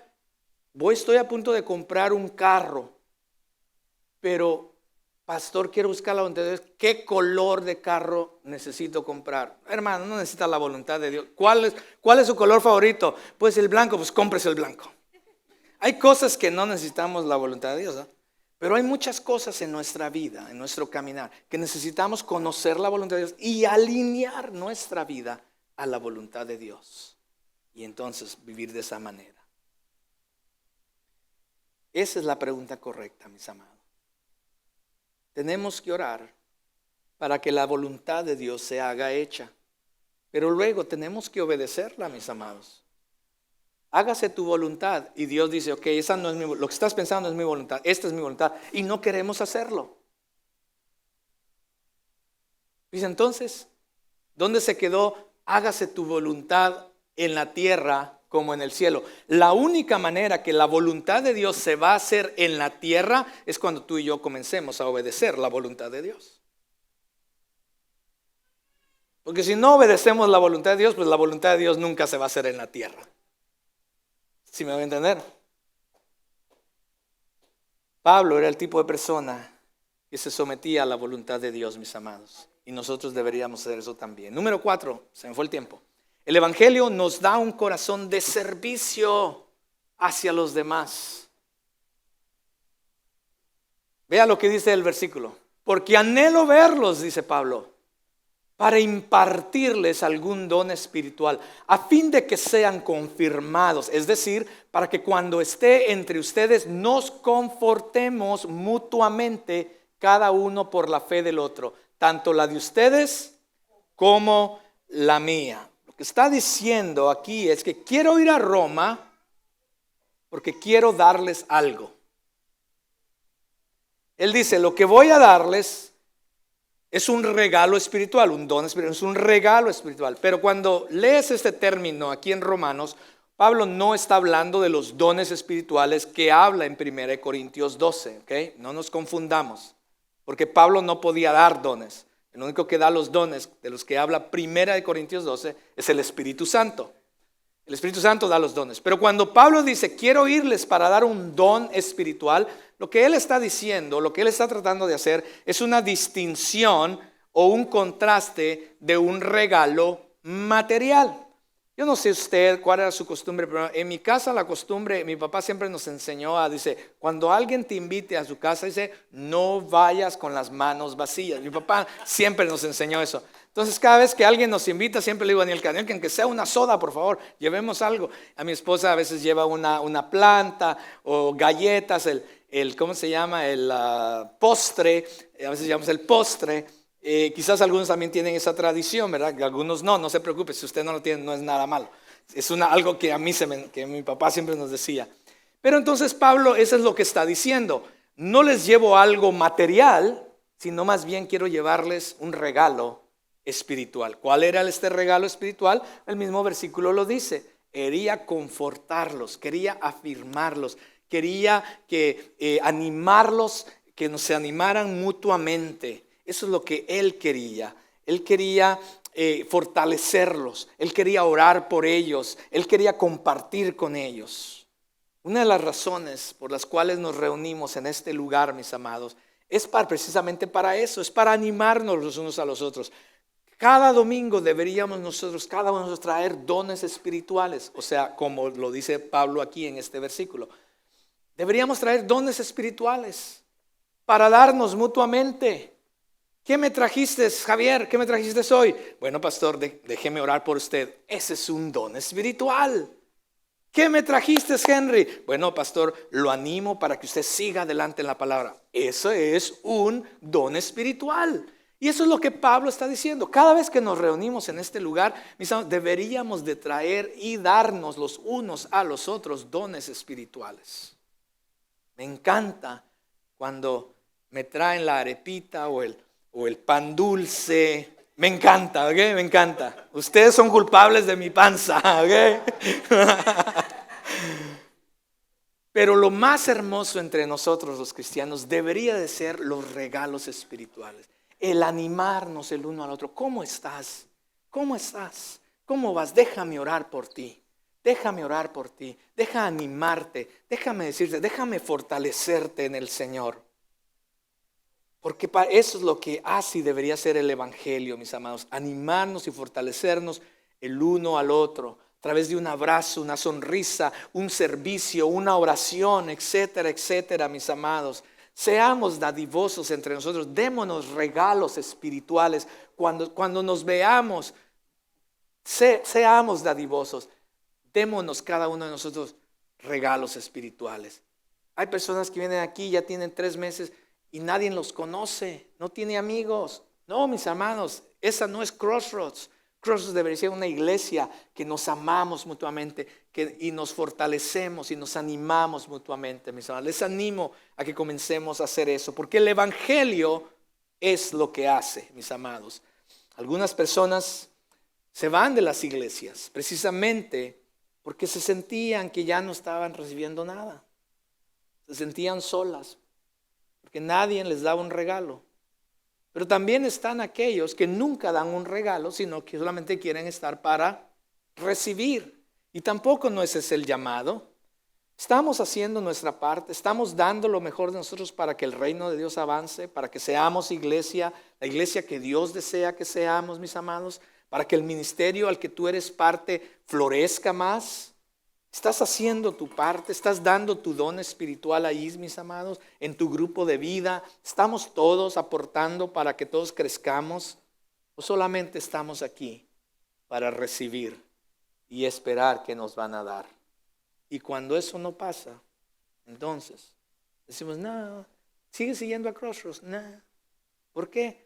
estoy a punto de comprar un carro, pero pastor, quiero buscar la voluntad de Dios. ¿Qué color de carro necesito comprar? Hermano, no necesita la voluntad de Dios. ¿Cuál es su color favorito? Pues el blanco, pues cómprese el blanco. Hay cosas que no necesitamos la voluntad de Dios, ¿no? Pero hay muchas cosas en nuestra vida, en nuestro caminar, que necesitamos conocer la voluntad de Dios y alinear nuestra vida a la voluntad de Dios. Y entonces vivir de esa manera. Esa es la pregunta correcta, mis amados. Tenemos que orar para que la voluntad de Dios se haga hecha. Pero luego tenemos que obedecerla, mis amados. Hágase tu voluntad. Y Dios dice, ok, esa no es lo que estás pensando es mi voluntad, esta es mi voluntad. Y no queremos hacerlo. Dice entonces, ¿dónde se quedó? Hágase tu voluntad en la tierra como en el cielo. La única manera que la voluntad de Dios se va a hacer en la tierra es cuando tú y yo comencemos a obedecer la voluntad de Dios. Porque si no obedecemos la voluntad de Dios, pues la voluntad de Dios nunca se va a hacer en la tierra. ¿Sí me voy a entender? Pablo era el tipo de persona que se sometía a la voluntad de Dios, mis amados. Y nosotros deberíamos hacer eso también. Número 4, se me fue el tiempo. El Evangelio nos da un corazón de servicio hacia los demás. Vea lo que dice el versículo. Porque anhelo verlos, dice Pablo, para impartirles algún don espiritual, a fin de que sean confirmados. Es decir, para que cuando esté entre ustedes nos confortemos mutuamente, cada uno por la fe del otro, tanto la de ustedes como la mía. Lo que está diciendo aquí es que quiero ir a Roma porque quiero darles algo. Él dice, lo que voy a darles es un regalo espiritual, un don espiritual, es un regalo espiritual. Pero cuando lees este término aquí en Romanos, Pablo no está hablando de los dones espirituales que habla en 1 Corintios 12, ¿ok? No nos confundamos, porque Pablo no podía dar dones. El único que da los dones de los que habla 1 Corintios 12 es el Espíritu Santo. El Espíritu Santo da los dones. Pero cuando Pablo dice, quiero irles para dar un don espiritual, lo que él está diciendo, lo que él está tratando de hacer es una distinción o un contraste de un regalo material. Yo no sé usted cuál era su costumbre, pero en mi casa la costumbre, mi papá siempre nos enseñó dice, cuando alguien te invite a su casa, dice, no vayas con las manos vacías. Mi papá siempre nos enseñó eso. Entonces cada vez que alguien nos invita, siempre le digo a Daniel, que aunque sea una soda, por favor, llevemos algo. A mi esposa a veces lleva una planta o galletas, ¿cómo se llama? El postre, a veces llamamos el postre. Quizás algunos también tienen esa tradición, ¿verdad? Algunos no se preocupe, si usted no lo tiene no es nada malo. Es algo que que mi papá siempre nos decía. Pero entonces Pablo, eso es lo que está diciendo. No les llevo algo material, sino más bien quiero llevarles un regalo espiritual. ¿Cuál era este regalo espiritual? El mismo versículo lo dice. Quería confortarlos, quería afirmarlos, quería animarlos, que se animaran mutuamente. Eso es lo que él quería. Él quería fortalecerlos. Él quería orar por ellos. Él quería compartir con ellos. Una de las razones por las cuales nos reunimos en este lugar, mis amados, es precisamente para eso. Es para animarnos los unos a los otros. Cada domingo deberíamos nosotros, cada uno de nosotros, traer dones espirituales. O sea, como lo dice Pablo aquí en este versículo. Deberíamos traer dones espirituales para darnos mutuamente. ¿Qué me trajiste, Javier? ¿Qué me trajiste hoy? Bueno, pastor, déjeme orar por usted. Ese es un don espiritual. ¿Qué me trajiste, Henry? Bueno, pastor, lo animo para que usted siga adelante en la palabra. Eso es un don espiritual. Y eso es lo que Pablo está diciendo. Cada vez que nos reunimos en este lugar, mis amados, deberíamos de traer y darnos los unos a los otros dones espirituales. Me encanta cuando me traen la arepita o el pan dulce. Me encanta, ¿ok? Me encanta. Ustedes son culpables de mi panza, ¿ok? Pero lo más hermoso entre nosotros los cristianos debería de ser los regalos espirituales. El animarnos el uno al otro. ¿Cómo estás? ¿Cómo estás? ¿Cómo vas? Déjame orar por ti. Déjame orar por ti. Deja animarte. Déjame decirte, déjame fortalecerte en el Señor. Porque eso es lo que así debería ser el evangelio, mis amados. Animarnos y fortalecernos el uno al otro. A través de un abrazo, una sonrisa, un servicio, una oración, etcétera, etcétera, mis amados. Seamos dadivosos entre nosotros. Démonos regalos espirituales. Cuando nos veamos, seamos dadivosos. Démonos cada uno de nosotros regalos espirituales. Hay personas que vienen aquí, ya tienen 3 meses y nadie los conoce, no tiene amigos. No, mis hermanos, esa no es Crossroads. Crossroads debería ser una iglesia que nos amamos mutuamente y nos fortalecemos y nos animamos mutuamente, mis hermanos. Les animo a que comencemos a hacer eso, porque el evangelio es lo que hace, mis amados. Algunas personas se van de las iglesias precisamente porque se sentían que ya no estaban recibiendo nada. Se sentían solas, porque nadie les daba un regalo. Pero también están aquellos que nunca dan un regalo, sino que solamente quieren estar para recibir. Y tampoco no ese es el llamado. Estamos haciendo nuestra parte, estamos dando lo mejor de nosotros para que el reino de Dios avance, para que seamos iglesia, la iglesia que Dios desea que seamos, mis amados, para que el ministerio al que tú eres parte florezca más. ¿Estás haciendo tu parte? ¿Estás dando tu don espiritual ahí, mis amados? En tu grupo de vida. ¿Estamos todos aportando para que todos crezcamos? ¿O solamente estamos aquí para recibir y esperar que nos van a dar? Y cuando eso no pasa, entonces decimos, no, sigue siguiendo a Crossroads. No. ¿Por qué?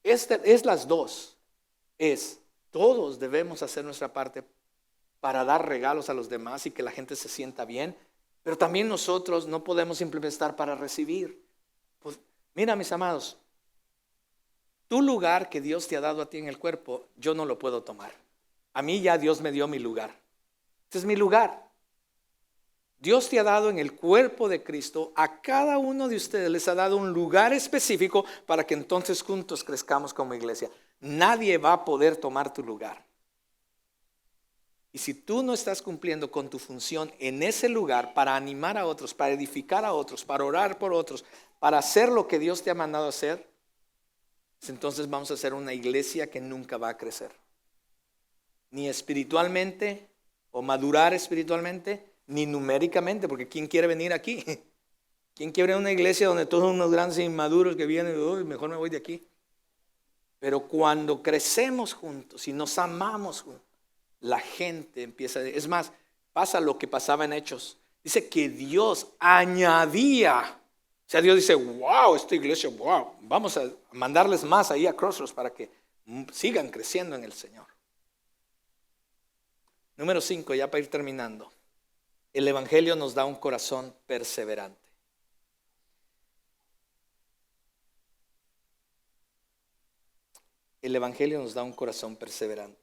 Es las dos. Todos debemos hacer nuestra parte para dar regalos a los demás y que la gente se sienta bien, pero también nosotros no podemos simplemente estar para recibir. Pues, mira, mis amados, tu lugar que Dios te ha dado a ti en el cuerpo, yo no lo puedo tomar. A mí ya Dios me dio mi lugar. Este es mi lugar. Dios te ha dado en el cuerpo de Cristo, a cada uno de ustedes les ha dado un lugar específico para que entonces juntos crezcamos como iglesia. Nadie va a poder tomar tu lugar. Y si tú no estás cumpliendo con tu función en ese lugar para animar a otros, para edificar a otros, para orar por otros, para hacer lo que Dios te ha mandado hacer, entonces vamos a ser una iglesia que nunca va a crecer. Ni espiritualmente o madurar espiritualmente, ni numéricamente, porque ¿quién quiere venir aquí? ¿Quién quiere una iglesia donde todos unos grandes inmaduros que vienen y mejor me voy de aquí? Pero cuando crecemos juntos y nos amamos juntos, la gente empieza, es más, pasa lo que pasaba en Hechos. Dice que Dios añadía. O sea, Dios dice, wow, esta iglesia, wow, vamos a mandarles más ahí a Crossroads para que sigan creciendo en el Señor. Número 5, ya para ir terminando. El Evangelio nos da un corazón perseverante. El Evangelio nos da un corazón perseverante.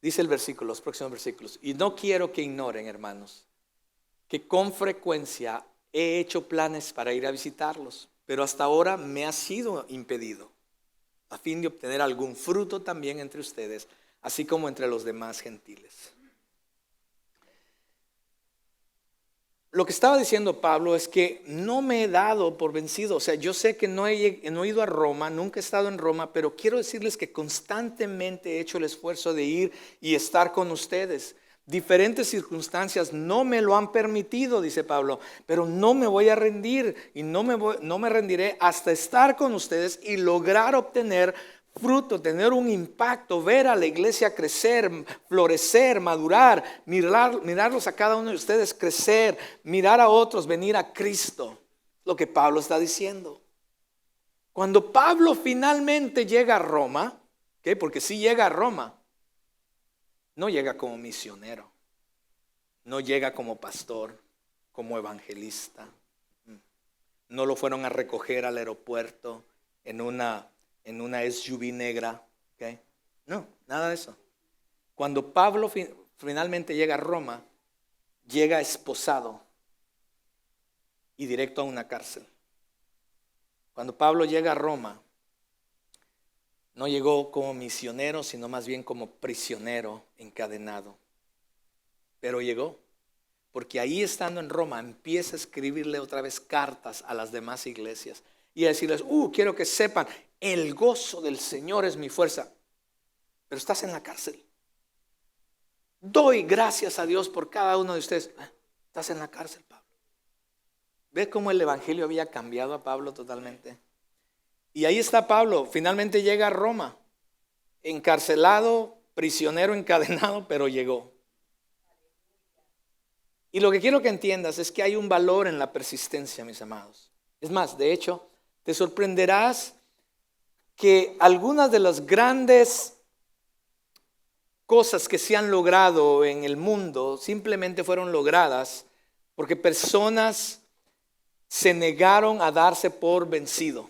Dice el versículo, los próximos versículos. Y no quiero que ignoren, hermanos, que con frecuencia he hecho planes para ir a visitarlos, pero hasta ahora me ha sido impedido, a fin de obtener algún fruto también entre ustedes, así como entre los demás gentiles. Lo que estaba diciendo Pablo es que no me he dado por vencido. O sea, yo sé que no he ido a Roma, nunca he estado en Roma, pero quiero decirles que constantemente he hecho el esfuerzo de ir y estar con ustedes. Diferentes circunstancias no me lo han permitido, dice Pablo, pero no me voy a rendir y no me rendiré hasta estar con ustedes y lograr obtener fruto, tener un impacto, ver a la iglesia crecer, florecer, madurar, mirarlos a cada uno de ustedes crecer, mirar a otros venir a Cristo. Lo que Pablo está diciendo. Cuando Pablo finalmente llega a Roma, ¿okay? Porque si llega a Roma, no llega como misionero, no llega como pastor, como evangelista. No lo fueron a recoger al aeropuerto en una SUV negra, ¿okay? No, nada de eso. Cuando Pablo finalmente llega a Roma, llega esposado y directo a una cárcel. Cuando Pablo llega a Roma, no llegó como misionero, sino más bien como prisionero encadenado. Pero llegó, porque ahí estando en Roma empieza a escribirle otra vez cartas a las demás iglesias y a decirles, quiero que sepan, el gozo del Señor es mi fuerza. Pero estás en la cárcel. Doy gracias a Dios por cada uno de ustedes. Estás en la cárcel, Pablo. ¿Ves cómo el evangelio había cambiado a Pablo totalmente? Y ahí está Pablo, finalmente llega a Roma, encarcelado, prisionero, encadenado, pero llegó. Y lo que quiero que entiendas es que hay un valor en la persistencia, mis amados. Es más, de hecho, te sorprenderás que algunas de las grandes cosas que se han logrado en el mundo simplemente fueron logradas porque personas se negaron a darse por vencido.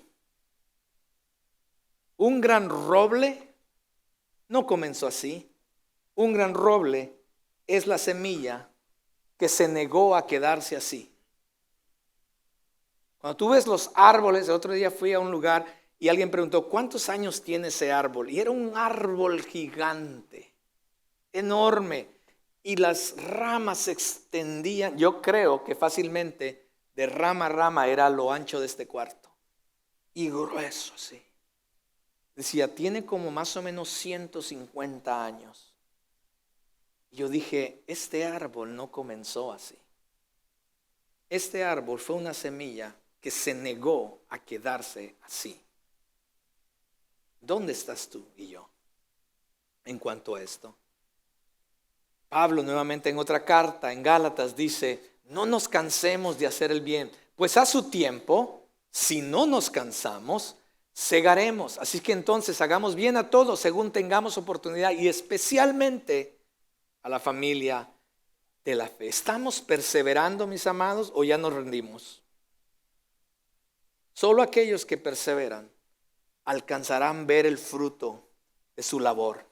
Un gran roble no comenzó así. Un gran roble es la semilla que se negó a quedarse así. Cuando tú ves los árboles, el otro día fui a un lugar y alguien preguntó, ¿cuántos años tiene ese árbol? Y era un árbol gigante, enorme, y las ramas se extendían. Yo creo que fácilmente de rama a rama era lo ancho de este cuarto y grueso, sí. Decía, tiene como más o menos 150 años. Y yo dije, este árbol no comenzó así. Este árbol fue una semilla que se negó a quedarse así. ¿Dónde estás tú y yo en cuanto a esto? Pablo nuevamente en otra carta, en Gálatas, dice, no nos cansemos de hacer el bien, pues a su tiempo, si no nos cansamos, segaremos. Así que entonces hagamos bien a todos según tengamos oportunidad y especialmente a la familia de la fe. ¿Estamos perseverando, mis amados, o ya nos rendimos? Solo aquellos que perseveran alcanzarán ver el fruto de su labor.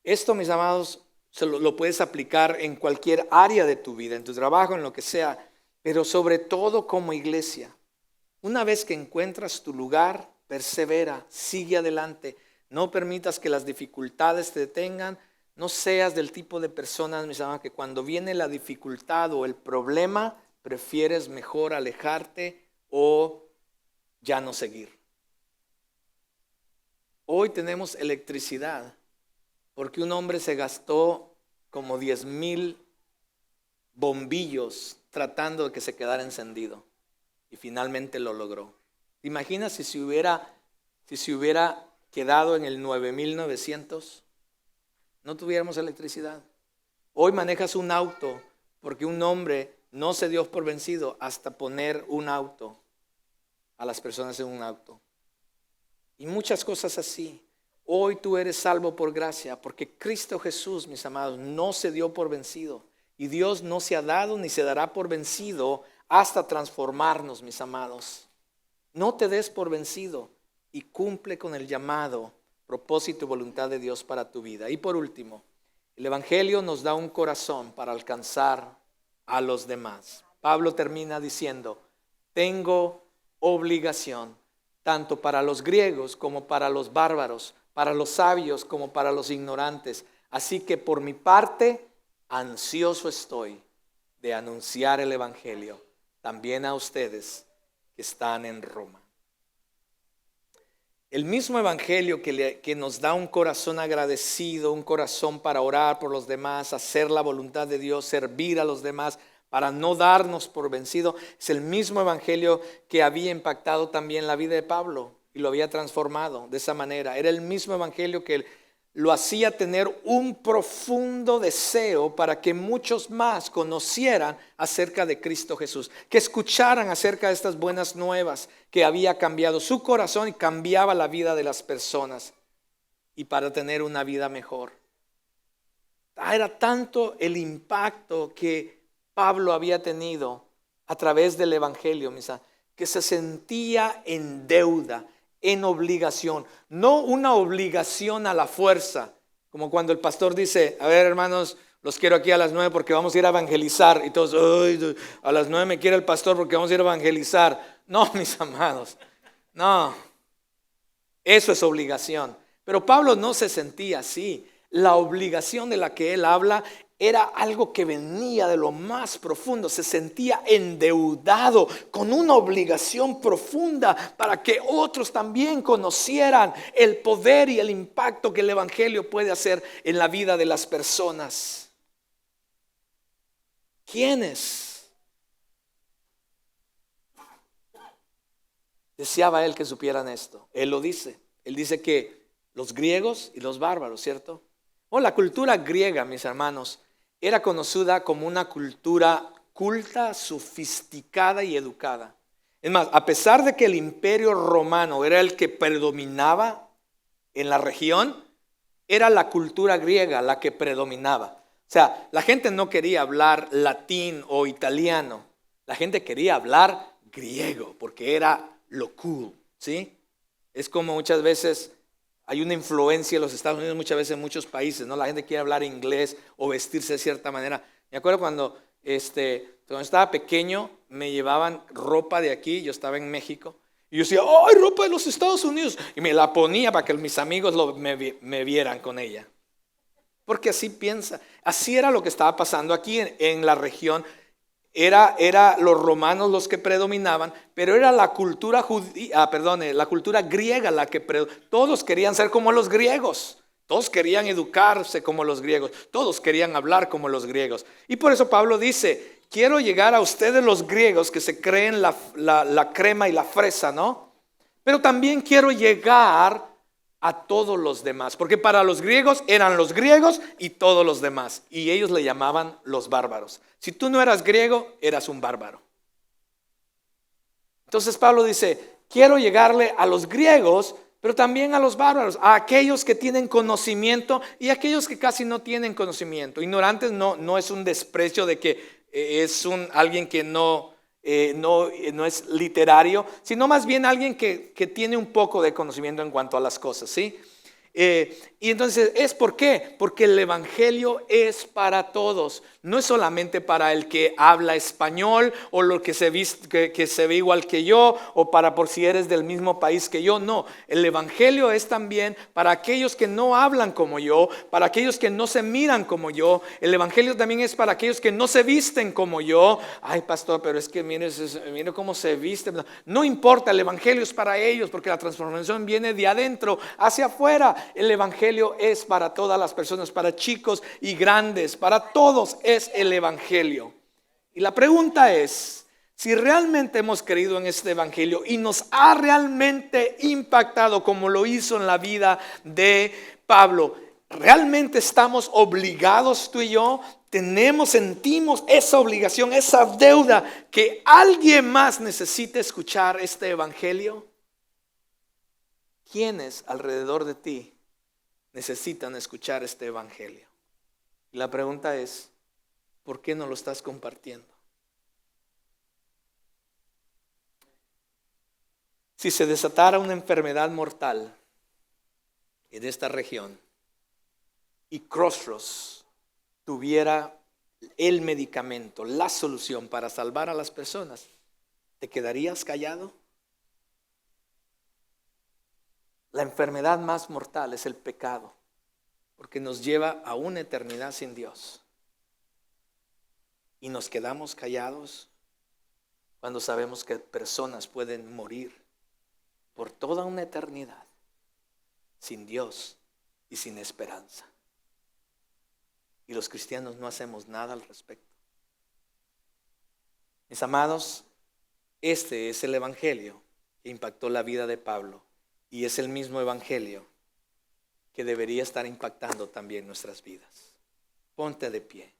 Esto, mis amados, lo puedes aplicar en cualquier área de tu vida, en tu trabajo, en lo que sea, pero sobre todo como iglesia. Una vez que encuentras tu lugar, persevera, sigue adelante. No permitas que las dificultades te detengan. No seas del tipo de personas, mis amados, que cuando viene la dificultad o el problema, prefieres mejor alejarte o ya no seguir. Hoy tenemos electricidad porque un hombre se gastó como 10,000 bombillos tratando de que se quedara encendido y finalmente lo logró. ¿Te imaginas si se hubiera quedado en el 9,900? No tuviéramos electricidad. Hoy manejas un auto porque un hombre no se dio por vencido hasta poner un auto a las personas en un auto. Y muchas cosas así. Hoy tú eres salvo por gracia porque Cristo Jesús, mis amados, no se dio por vencido. Y Dios no se ha dado ni se dará por vencido hasta transformarnos, mis amados. No te des por vencido y cumple con el llamado, propósito y voluntad de Dios para tu vida. Y por último, el Evangelio nos da un corazón para alcanzar a los demás. Pablo termina diciendo, tengo obligación tanto para los griegos como para los bárbaros, para los sabios como para los ignorantes. Así que por mi parte, ansioso estoy de anunciar el Evangelio también a ustedes que están en Roma. El mismo Evangelio que nos da un corazón agradecido, un corazón para orar por los demás, hacer la voluntad de Dios, servir a los demás, para no darnos por vencido, es el mismo Evangelio que había impactado también la vida de Pablo y lo había transformado de esa manera. Era el mismo Evangelio que lo hacía tener un profundo deseo para que muchos más conocieran acerca de Cristo Jesús, que escucharan acerca de estas buenas nuevas, que había cambiado su corazón y cambiaba la vida de las personas y para tener una vida mejor. Era tanto el impacto que Pablo había tenido a través del Evangelio, que se sentía en deuda, en obligación, no una obligación a la fuerza, como cuando el pastor dice, a ver hermanos, los quiero aquí a las 9 porque vamos a ir a evangelizar, y todos, a las 9 me quiere el pastor porque vamos a ir a evangelizar. No, mis amados, no, eso es obligación. Pero Pablo no se sentía así. La obligación de la que él habla era algo que venía de lo más profundo. Se sentía endeudado con una obligación profunda para que otros también conocieran el poder y el impacto que el Evangelio puede hacer en la vida de las personas. ¿Quiénes deseaba él que supieran esto? Él lo dice. Él dice que los griegos y los bárbaros, ¿cierto? La cultura griega, mis hermanos, era conocida como una cultura culta, sofisticada y educada. Es más, a pesar de que el imperio romano era el que predominaba en la región, era la cultura griega la que predominaba. O sea, la gente no quería hablar latín o italiano, la gente quería hablar griego porque era lo cool, ¿sí? Es como muchas veces hay una influencia en los Estados Unidos, muchas veces en muchos países, ¿no? La gente quiere hablar inglés o vestirse de cierta manera. Me acuerdo cuando estaba pequeño, me llevaban ropa de aquí, yo estaba en México, y yo decía, ¡ay, ropa de los Estados Unidos! Y me la ponía para que mis amigos me vieran con ella. Porque así piensa, así era lo que estaba pasando aquí en la región. Era los romanos los que predominaban, pero era la cultura la cultura griega la que todos querían ser como los griegos, todos querían educarse como los griegos, todos querían hablar como los griegos. Y por eso Pablo dice, quiero llegar a ustedes los griegos que se creen la crema y la fresa, ¿no? Pero también quiero llegar a todos los demás, porque para los griegos eran los griegos y todos los demás, y ellos le llamaban los bárbaros. Si tú no eras griego, eras un bárbaro. Entonces Pablo dice, quiero llegarle a los griegos, pero también a los bárbaros, a aquellos que tienen conocimiento y a aquellos que casi no tienen conocimiento. Ignorantes no es un desprecio de que es alguien que no es literario, sino más bien alguien que tiene un poco de conocimiento en cuanto a las cosas, ¿sí? Y entonces, ¿es por qué? Porque el evangelio es para todos. No es solamente para el que habla español o lo que se ve igual que yo, o para por si eres del mismo país que yo. No, el evangelio es también para aquellos que no hablan como yo, para aquellos que no se miran como yo. El evangelio también es para aquellos que no se visten como yo. Ay, pastor, pero es que mire cómo se viste. No importa, el evangelio es para ellos, porque la transformación viene de adentro hacia afuera. El evangelio es para todas las personas, para chicos y grandes, para todos es el evangelio. Y la pregunta es, si realmente hemos creído en este evangelio y nos ha realmente impactado como lo hizo en la vida de Pablo, ¿realmente estamos obligados tú y yo? Sentimos esa obligación, esa deuda, que alguien más necesite escuchar este evangelio. ¿Quiénes alrededor de ti necesitan escuchar este evangelio? Y la pregunta es, ¿por qué no lo estás compartiendo? Si se desatara una enfermedad mortal en esta región y Crossroads tuviera el medicamento, la solución para salvar a las personas, ¿te quedarías callado? La enfermedad más mortal es el pecado, porque nos lleva a una eternidad sin Dios. Y nos quedamos callados cuando sabemos que personas pueden morir por toda una eternidad sin Dios y sin esperanza. Y los cristianos no hacemos nada al respecto. Mis amados, este es el evangelio que impactó la vida de Pablo. Y es el mismo evangelio que debería estar impactando también nuestras vidas. Ponte de pie.